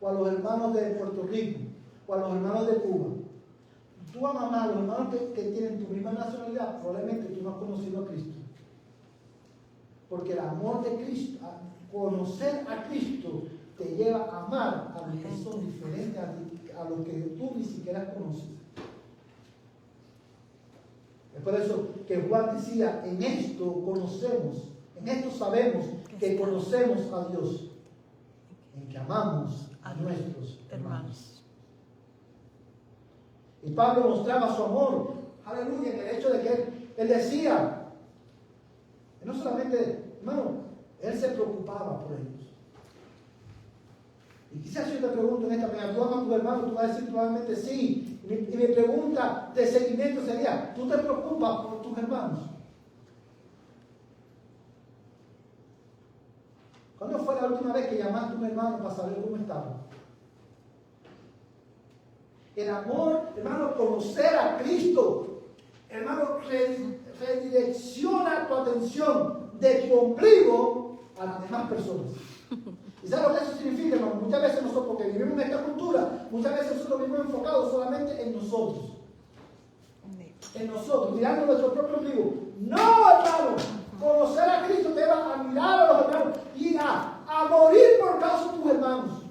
S1: o a los hermanos de Puerto Rico, o a los hermanos de Cuba, tú amas más a los hermanos que tienen tu misma nacionalidad, probablemente tú no has conocido a Cristo. Porque el amor de Cristo, conocer a Cristo, te lleva a amar a los que son diferentes a ti, a los que tú ni siquiera conoces. Es por eso que Juan decía, en esto conocemos, en esto sabemos que conocemos a Dios, en que amamos a nuestros hermanos. Y Pablo mostraba su amor, aleluya, en el hecho de que él decía, no solamente, hermano, él se preocupaba por ellos. Y quizás yo te pregunto en esta mañana, ¿tú amas a tu hermano? Tú vas a decir probablemente sí. Y mi pregunta de seguimiento sería, ¿tú te preocupas por tus hermanos? ¿Cuándo fue la última vez que llamaste a un hermano para saber cómo estaba? El amor, hermano, conocer a Cristo, hermano, redirecciona tu atención de tu ombligo a las demás personas. ¿Y sabes lo que eso significa, hermano? Muchas veces nosotros, porque vivimos en esta cultura, muchas veces nosotros vivimos enfocados solamente en nosotros. En nosotros, mirando nuestro propio ombligo. No, hermano, conocer a Cristo te va a mirar a los hermanos y a morir por causa de tus hermanos.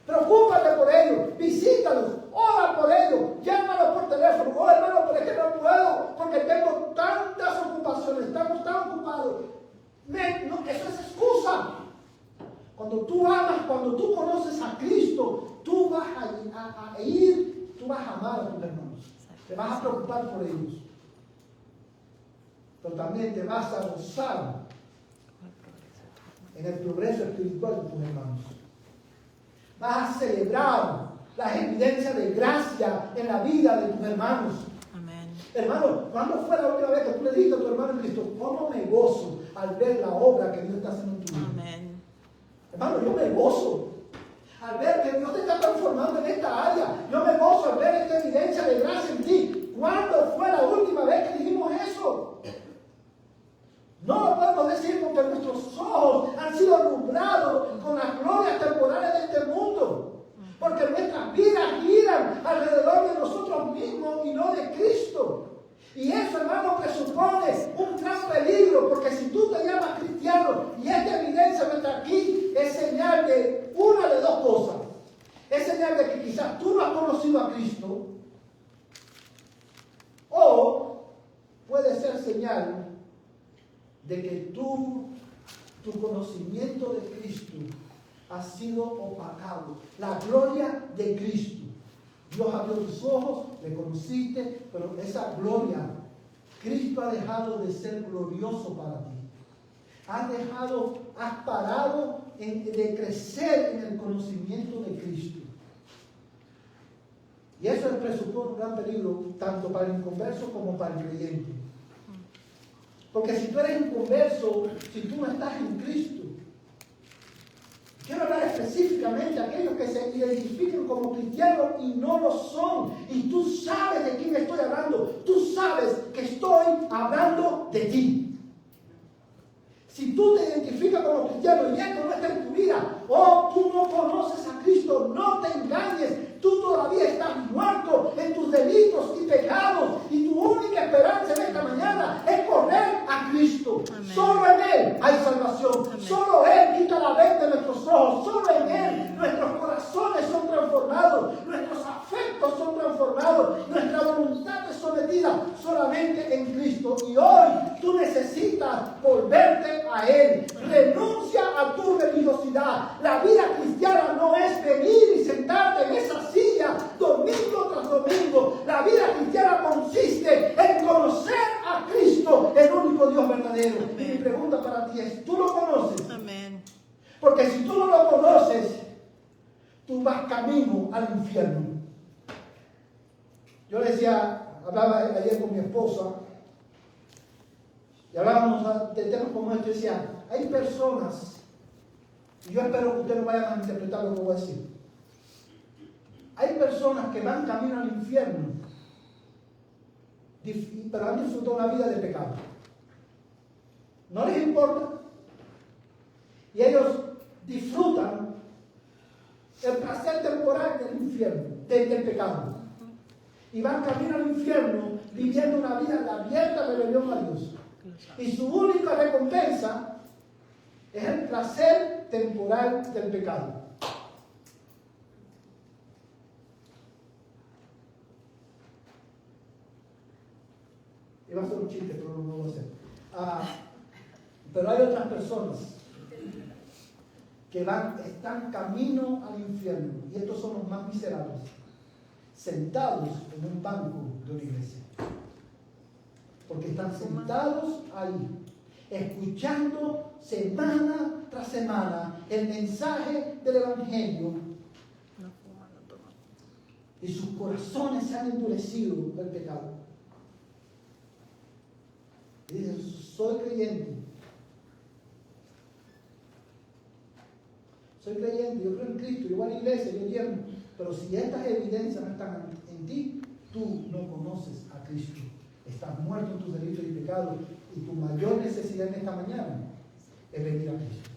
S1: Preocúpate por ellos, visítalos, ora por ellos, llámalos por teléfono. Oh, hermano, pero es que no puedo porque tengo tantas ocupaciones, estamos tan ocupados. Eso es excusa. Cuando tú amas, cuando tú conoces a Cristo, tú vas a ir, tú vas a amar a tus hermanos. Te vas a preocupar por ellos. Pero también te vas a gozar en el progreso espiritual de tus hermanos. Vas a celebrar las evidencias de gracia en la vida de tus hermanos.
S2: Amén.
S1: Hermano, ¿cuándo fue la última vez que tú le dijiste a tu hermano en Cristo, cómo me gozo al ver la obra que Dios está haciendo en tu vida?
S2: Amén.
S1: Hermano, yo me gozo al ver que Dios te está transformando en esta área. Yo me gozo al ver esta evidencia de gracia en ti. ¿Cuándo fue la última vez que dijimos eso? No lo podemos decir porque nuestros ojos han sido alumbrados con las glorias temporales de este mundo. Porque nuestras vidas giran alrededor de nosotros mismos y no de Cristo. Y eso, hermano, presupone un gran peligro, porque si tú te llamas cristiano y esta evidencia no está aquí, es señal de una de dos cosas. Es señal de que quizás tú no has conocido a Cristo, o puede ser señal de que tu conocimiento de Cristo ha sido opacado. La gloria de Cristo. Dios abrió tus ojos, le conociste, pero esa gloria, Cristo ha dejado de ser glorioso para ti. Has parado de crecer en el conocimiento de Cristo. Y eso presupone un gran peligro, tanto para el inconverso como para el creyente. Porque si tú eres inconverso, si tú no estás en Cristo, quiero hablar específicamente a aquellos que se identifican como cristianos y no lo son. Y tú sabes de quién estoy hablando. Tú sabes que estoy hablando de ti. Si tú te identificas como cristiano y esto no está en tu vida, o tú no conoces a Cristo, no te engañes. Tú todavía estás muerto en tus delitos y pecados. Y tu única esperanza en esta mañana es correr a Cristo.
S2: Amén.
S1: Solo en Él hay salvación.
S2: Amén.
S1: Solo Él quita la venda de nuestros ojos. Solo en Él nuestros corazones son transformados. Nuestros afectos son transformados. Nuestra voluntad es sometida solamente en Cristo. Y hoy tú necesitas volverte a Él. Renuncia a tu religiosidad. La vida cristiana no es venir y sentarte en esa silla domingo tras domingo. La vida cristiana consiste en conocer a Cristo, el único Dios verdadero. Y mi pregunta para ti es, ¿tú lo conoces?
S2: Amén.
S1: Porque si tú no lo conoces, tú vas camino al infierno. Yo le decía, hablaba ayer con mi esposa, y hablábamos de temas como este. Yo decía, hay personas, y yo espero que ustedes no vayan a interpretar lo que voy a decir. Hay personas que van camino al infierno, pero han disfrutado una vida de pecado. No les importa. Y ellos disfrutan el placer temporal del infierno, del pecado. Y van camino al infierno viviendo una vida de abierta rebelión a Dios. Y su única recompensa Es el placer temporal del pecado. Iba a hacer un chiste, pero no lo voy a hacer. Pero hay otras personas que están camino al infierno, y estos son los más miserables, sentados en un banco de una iglesia. Porque están sentados ahí, escuchando semana tras semana el mensaje del Evangelio, y sus corazones se han endurecido del pecado. Y dicen, soy creyente, yo creo en Cristo, yo voy a la iglesia, yo diezmo, pero si estas evidencias no están en ti, tú no conoces a Cristo. Estás muerto en tus delitos y pecados, y tu mayor necesidad en esta mañana es venir a Cristo.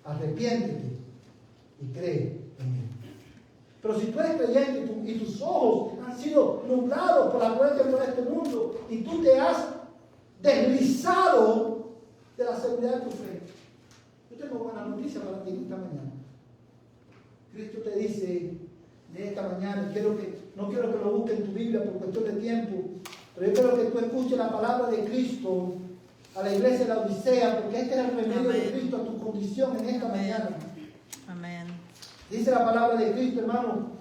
S1: Arrepiéntete y cree en Él. Pero si tú eres creyente y tus ojos han sido nublados por la muerte de este mundo, y tú te has deslizado de la seguridad de tu fe, yo tengo buena noticia para ti esta mañana. Cristo te dice de esta mañana, no quiero que lo busques en tu Biblia por cuestión de tiempo, pero yo quiero que tú escuches la palabra de Cristo a la iglesia de la Odisea, porque este es el remedio de Cristo a tu condición en esta mañana.
S2: Amén.
S1: Dice la palabra de Cristo, hermano,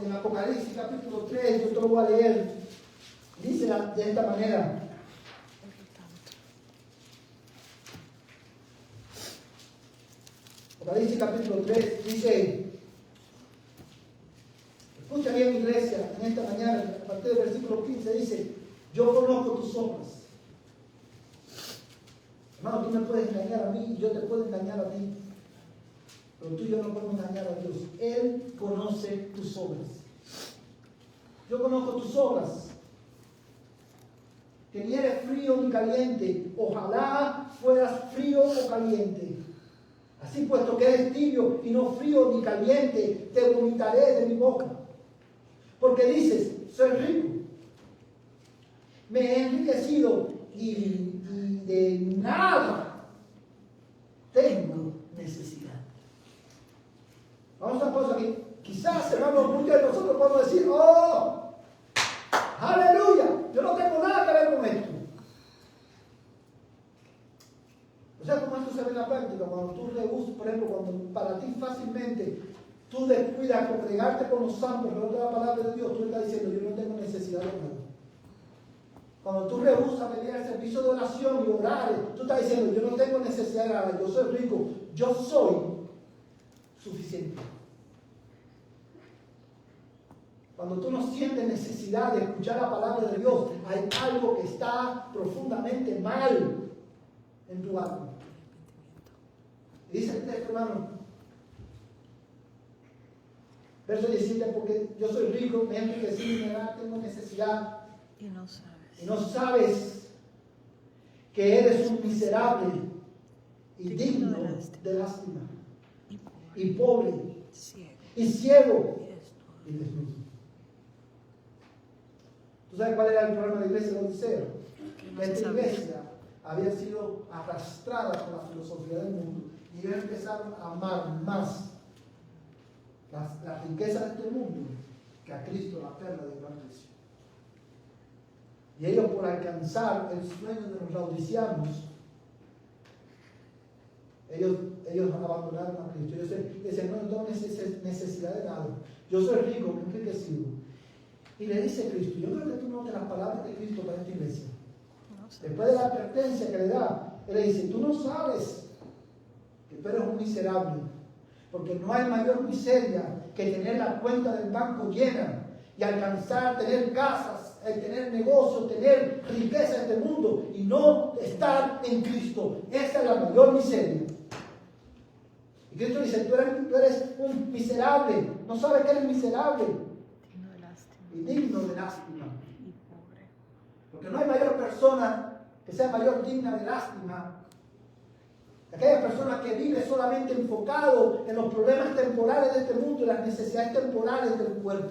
S1: en Apocalipsis capítulo 3, yo te lo voy a leer. Dice de esta manera. Apocalipsis capítulo 3 dice, escucha bien iglesia, en esta mañana, a partir del versículo 15 dice, yo conozco tus obras. Hermano, tú me puedes engañar a mí, yo te puedo engañar a ti, pero tú y yo no podemos engañar a Dios. Él conoce tus obras. Yo conozco tus obras, que ni eres frío ni caliente. Ojalá fueras frío o caliente. Así, puesto que eres tibio y no frío ni caliente, te vomitaré de mi boca. Porque dices, soy rico, me he enriquecido y de nada tengo necesidad. Vamos a una cosa que quizás, hermanos, muchos de nosotros podemos decir, ¡oh! ¡Aleluya! Yo no tengo nada que ver con esto. O sea, como esto se ve en la práctica, cuando tú rehusas, por ejemplo, cuando para ti fácilmente tú descuidas congregarte con los santos, pero de la palabra de Dios, tú estás diciendo, yo no tengo necesidad de nada. Cuando tú rehusas venir al servicio de oración y orar, tú estás diciendo, yo no tengo necesidad de nada, yo soy rico, yo soy suficiente. Cuando tú no sientes necesidad de escuchar la palabra de Dios, hay algo que está profundamente mal en tu alma. Y dice el texto, hermano, verso 17, porque yo soy rico, me he enriquecido, tengo necesidad. Y no sabes que eres un miserable y digno de lástima, y pobre, y ciego, y desnudo. ¿Tú sabes cuál era el problema de la iglesia de la Odisea? Esta iglesia había sido arrastrada por la filosofía del mundo, y ellos empezaron a amar más las riquezas de este mundo que a Cristo, la perla de gran precio. Y ellos, por alcanzar el sueño de los laodiceanos, ellos abandonaron a Cristo. Ellos decían, no tengo necesidad de nada, yo soy rico, me he enriquecido. Y le dice Cristo, yo creo que tú notes las palabras de Cristo para esta iglesia. Después de la advertencia que le da, él le dice, tú no sabes que tú eres un miserable, porque no hay mayor miseria que tener la cuenta del banco llena y alcanzar, tener casas, tener negocios, tener riqueza en este mundo y no estar en Cristo. Esa es la mayor miseria. Y Cristo dice, tú eres un miserable, no sabes que eres miserable y digno de lástima. Porque no hay mayor persona que sea mayor digna de lástima. Aquella persona que vive solamente enfocado en los problemas temporales de este mundo y las necesidades temporales del cuerpo.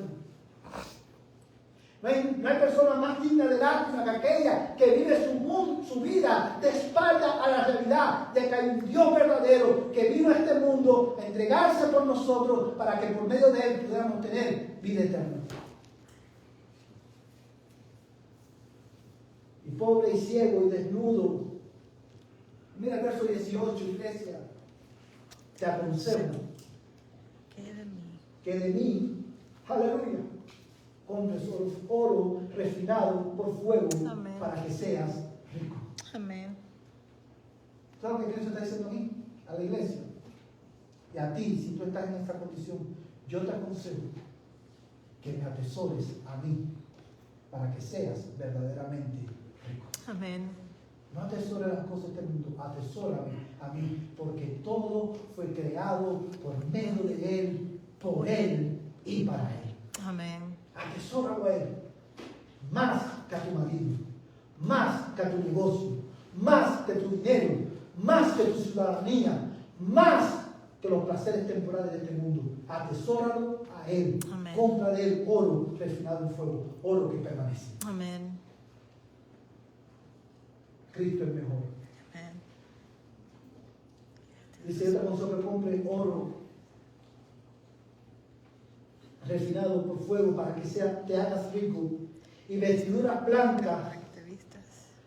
S1: No hay persona más digna de lástima que aquella que vive su vida de espalda a la realidad de que hay un Dios verdadero que vino a este mundo a entregarse por nosotros para que por medio de Él pudiéramos tener vida eterna. Y pobre y ciego y desnudo. Mira el verso 18, iglesia. Te aconsejo que de mí, aleluya, compres oro refinado por fuego. Amén. Para que seas rico.
S2: Amén.
S1: ¿Sabes lo que Cristo está diciendo aquí? A la iglesia. Y a ti, si tú estás en esta condición, yo te aconsejo que me atesores a mí para que seas verdaderamente rico.
S2: Amén.
S1: No atesores las cosas de este mundo, atesórame a mí, porque todo fue creado por medio de Él, por Él y para Él.
S2: Amén.
S1: Atesóralo a Él, más que a tu marido, más que a tu negocio, más que tu dinero, más que tu ciudadanía, más que los placeres temporales de este mundo. Atesóralo a Él.
S2: Amén.
S1: Compra de Él oro refinado en fuego, oro que permanece.
S2: Amén.
S1: Cristo es mejor.
S2: Amén.
S1: Dice otra cosa, que compre oro refinado por fuego para que te hagas rico, y vestiduras blancas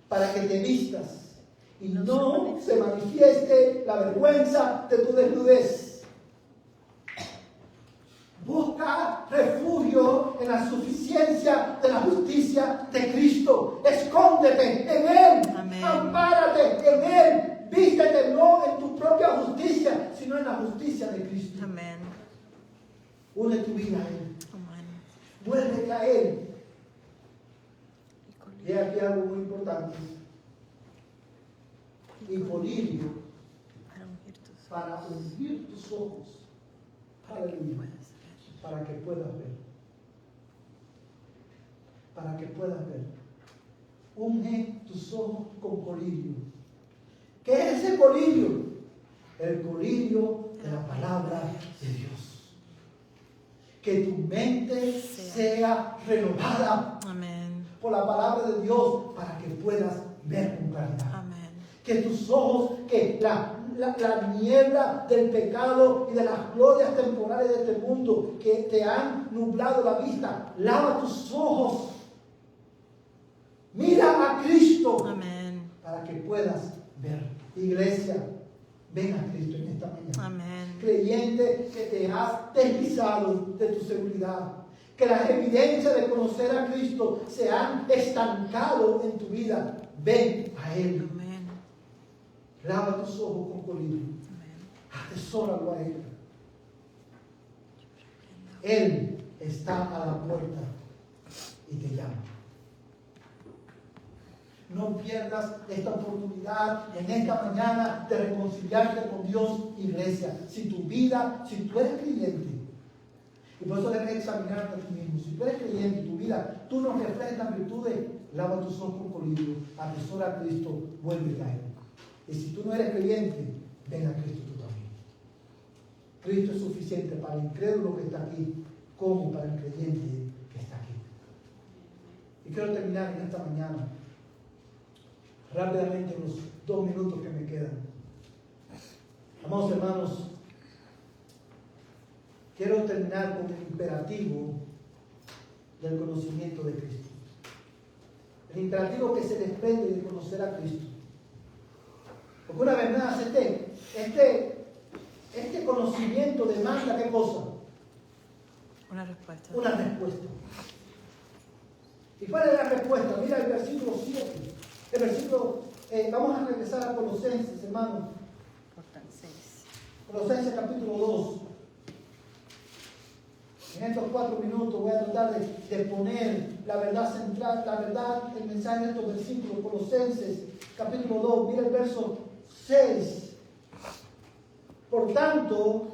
S1: para que te vistas y no se manifieste la vergüenza de tu desnudez. Busca refugio en la suficiencia de la justicia de Cristo. Escóndete en Él.
S2: Amén.
S1: Ampárate en Él. Vístete no en tu propia justicia, sino en la justicia de Cristo.
S2: Amén.
S1: Une tu vida a Él.
S2: Amén.
S1: Vuélvete a Él. Y aquí algo muy importante. Y colirio para ungir tus ojos. Aleluya. Para que puedas ver. Para que puedas ver. Unge tus ojos con colirio. ¿Qué es ese colirio? El colirio de la palabra de Dios. Que tu mente sea renovada.
S2: Amén.
S1: Por la palabra de Dios para que puedas ver con claridad.
S2: Amén.
S1: Que tus ojos, que la niebla del pecado y de las glorias temporales de este mundo que te han nublado la vista, lava tus ojos. Mira a Cristo.
S2: Amén.
S1: Para que puedas ver. Iglesia, ven a Cristo en esta mañana.
S2: Amén.
S1: Creyente que te has deslizado de tu seguridad. Que las evidencias de conocer a Cristo se han estancado en tu vida. Ven a Él.
S2: Amén.
S1: Lava tus ojos con colirio. Atesóralo a Él. Él está a la puerta y te llama. No pierdas esta oportunidad en esta mañana de reconciliarte con Dios, iglesia. Si tu vida, si tú eres creyente, y por eso debes examinarte a ti mismo. Si tú eres creyente y tu vida, tú no reflejas las virtudes, lava tus ojos con colirio, atesora a Cristo, vuelve a Él. Y si tú no eres creyente, ven a Cristo tú también. Cristo es suficiente para el incrédulo que está aquí, como para el creyente que está aquí. Y quiero terminar en esta mañana, rápidamente, en los 2 minutos que me quedan. Amados hermanos, quiero terminar con el imperativo del conocimiento de Cristo. El imperativo que se desprende de conocer a Cristo. Porque una vez más, este conocimiento demanda ¿qué cosa?
S2: Una respuesta.
S1: Una respuesta. ¿Y cuál es la respuesta? Mira el versículo 7. El versículo, vamos a regresar a Colosenses, hermanos. Colosenses capítulo 2. En estos 4 minutos voy a tratar de poner la verdad central, la verdad, el mensaje de estos versículos. Colosenses capítulo 2, mira el verso 6. Por tanto,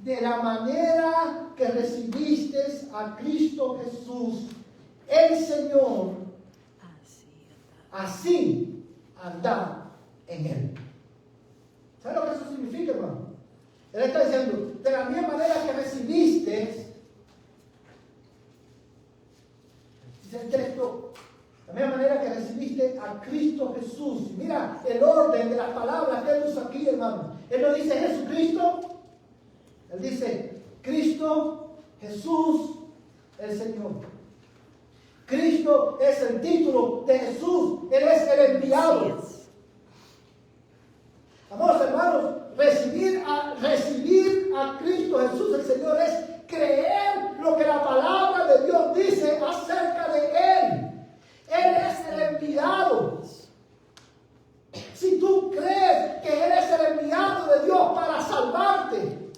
S1: de la manera que recibiste a Cristo Jesús, el Señor, así andad en Él. ¿Sabe lo que eso significa, hermano? Él está diciendo, de la misma manera que recibiste a Cristo Jesús. Mira el orden de las palabras que él usa aquí, hermano. Él no dice Jesucristo, él dice Cristo, Jesús, el Señor. Cristo es el título de Jesús, él es el enviado. Amados hermanos, recibir a Cristo Jesús el Señor es creer lo que la palabra de Dios dice acerca de Él. Él es el enviado. Si tú crees que Él es el enviado de Dios para salvarte,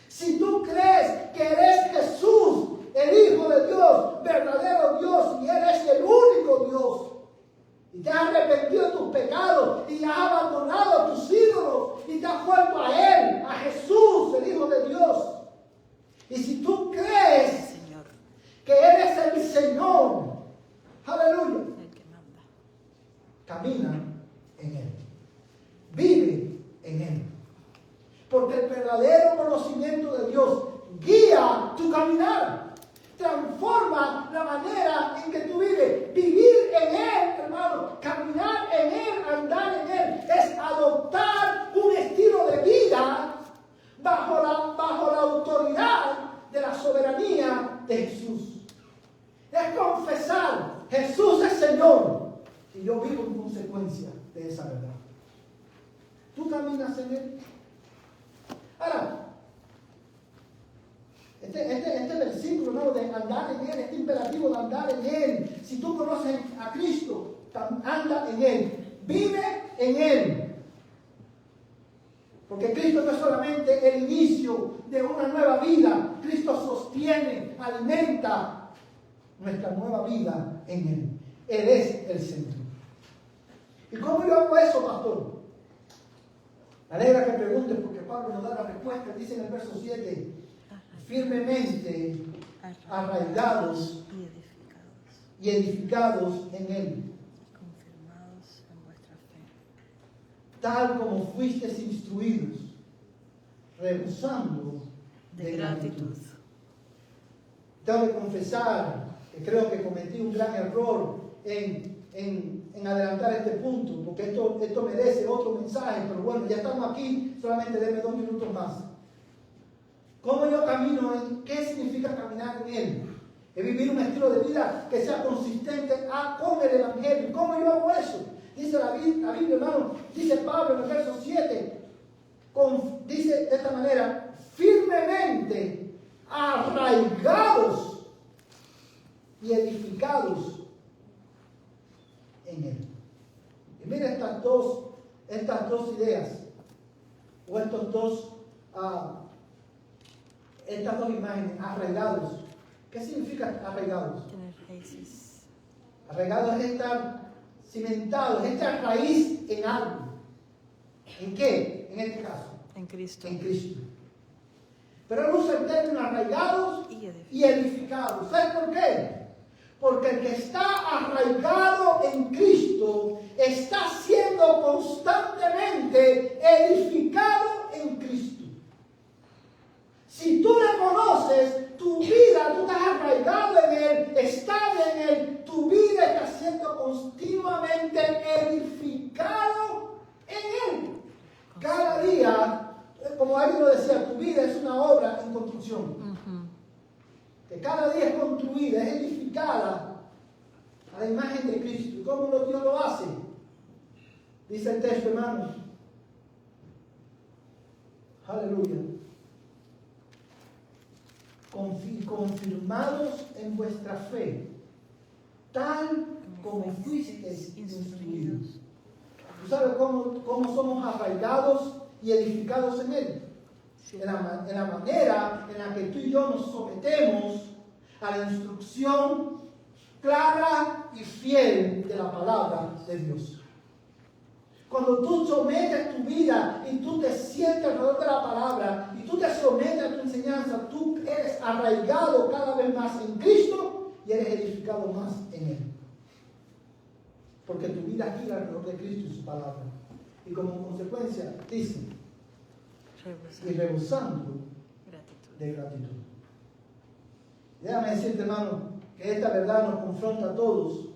S1: si tú crees que eres Jesús, el Hijo de Dios, verdadero Dios, y Él es el único Dios, y te has arrepentido de tus pecados, y has abandonado a tus ídolos, y te has vuelto a Él, a Jesús, el Hijo de Dios. Y si tú crees, Señor, que Él es el Señor, aleluya,
S2: El que manda.
S1: camina en Él, vive en Él. Porque el verdadero conocimiento de Dios guía tu caminar, transforma la manera en que tú vives. Vivir en Él, hermano, caminar en Él, andar en Él, es adoptar un estilo de vida bajo la autoridad de la soberanía de Jesús. Es confesar, Jesús es Señor, y yo vivo en consecuencia de esa verdad. ¿Tú caminas en Él? Ahora, este versículo, hermano, de andar en Él, este imperativo de andar en Él, si tú conoces a Cristo, anda en Él, vive en Él. Porque Cristo no es solamente el inicio de una nueva vida, Cristo sostiene, alimenta nuestra nueva vida en Él. Él es el centro. ¿Y cómo yo hago eso, pastor? Me alegra que preguntes porque Pablo nos da la respuesta. Dice en el verso 7, firmemente arraigados y edificados en Él,
S2: Confirmados en vuestra fe.
S1: tal como fuisteis instruidos, rebosando de gratitud. Tengo que confesar que creo que cometí un gran error en adelantar este punto, porque esto merece otro mensaje, pero bueno, ya estamos aquí, solamente denme 2 minutos más. ¿Cómo yo camino en? ¿Qué significa caminar en Él? Es vivir un estilo de vida que sea consistente con el Evangelio. ¿Cómo yo hago eso? Dice la Biblia, hermano, dice Pablo en el verso 7, dice de esta manera, firmemente arraigados y edificados en Él. Y mira estas dos ideas, o estas dos imágenes, arraigados. ¿Qué significa arraigados?
S2: Tener raíces.
S1: Arraigados es estar cimentados, es echar raíz en algo. ¿En qué? En este caso.
S2: En Cristo.
S1: En Cristo. Pero él usa el término arraigados y edificados. ¿Sabes por qué? Porque el que está arraigado en Cristo está siendo constantemente edificado en Cristo. Si tú le conoces, tu vida, tú estás arraigado en Él, estable en Él, tu vida está siendo continuamente edificado en Él. Cada día, como alguien lo decía, tu vida es una obra en construcción. Que cada día es construida, es edificada a la imagen de Cristo. ¿Y cómo Dios lo hace? Dice el texto, hermanos. Aleluya. Confirmados en vuestra fe, tal como fuisteis instruidos. ¿Tú sabes cómo somos arraigados y edificados en Él? En la manera en la que tú y yo nos sometemos a la instrucción clara y fiel de la palabra de Dios. Cuando tú sometes tu vida y tú te sientes alrededor de la palabra y tú te sometes a tu enseñanza, tú eres arraigado cada vez más en Cristo y eres edificado más en Él. Porque tu vida gira alrededor de Cristo y su palabra. Y como consecuencia, dice, y rebosando de gratitud. Déjame decirte, hermano, que esta verdad nos confronta a todos.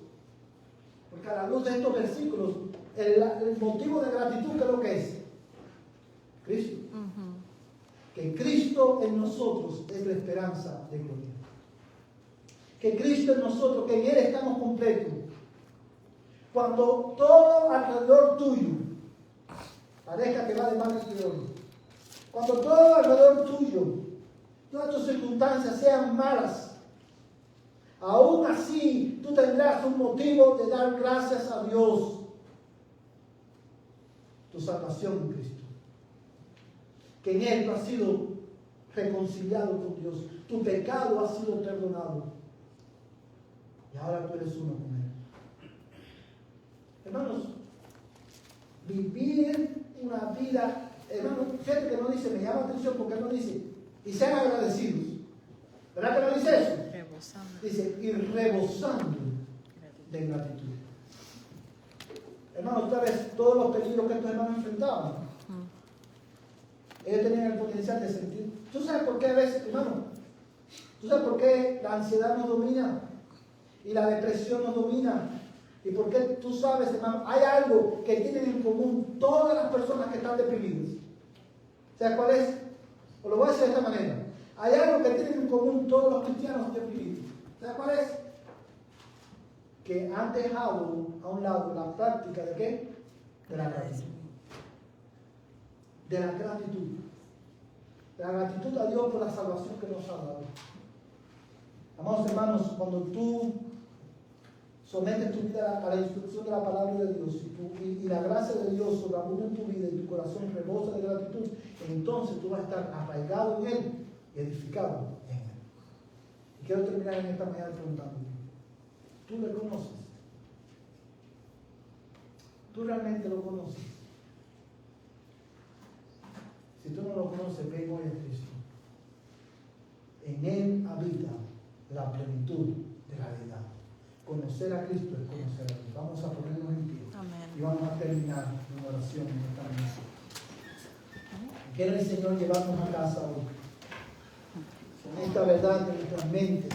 S1: Porque a la luz de estos versículos, el motivo de gratitud, ¿qué es lo que es? Cristo. Que Cristo en nosotros es la esperanza de gloria. Que Cristo en nosotros, que en Él estamos completos. Cuando todo alrededor tuyo parezca que va de mal en peor, cuando todo alrededor tuyo, todas tus circunstancias sean malas, aún así tú tendrás un motivo de dar gracias a Dios. Tu salvación en Cristo. Que en Él tú has sido reconciliado con Dios. Tu pecado ha sido perdonado. Y ahora tú eres uno con Él. Hermanos, vivir una vida, hermanos, fíjate que no dice, me llama la atención porque no dice, y sean agradecidos. ¿Verdad que no dice eso?
S2: Rebosando.
S1: Dice, y rebosando de gratitud. Hermanos, otra vez, todos los peligros que estos hermanos enfrentaban, ellos tenían el potencial de sentir. ¿Tú sabes por qué a veces, hermano? ¿Tú sabes por qué la ansiedad nos domina? Y la depresión nos domina. ¿Y por qué tú sabes, hermano? Hay algo que tienen en común todas las personas que están deprimidas. ¿Sabes cuál es? Os lo voy a decir de esta manera. Hay algo que tienen en común todos los cristianos deprimidos. ¿Sabes cuál es? Que han dejado a un lado la práctica de ¿qué? De la gratitud. De la gratitud. De la gratitud a Dios por la salvación que nos ha dado. Amados hermanos, cuando tú sometes tu vida a la instrucción de la palabra de Dios y la gracia de Dios sobreabunda en tu vida y tu corazón rebosa de gratitud, entonces tú vas a estar arraigado en Él y edificado en Él. Y quiero terminar en esta mañana preguntándote, ¿tú le conoces? ¿Tú realmente lo conoces? Si tú no lo conoces, ven hoy a Cristo. En Él habita la plenitud de la deidad. Conocer a Cristo es conocer a Dios. Vamos a ponernos en pie.
S2: Amén.
S1: Y vamos a terminar en oración en esta mañana. Quiere el Señor llevarnos a casa hoy con esta verdad de nuestras mentes.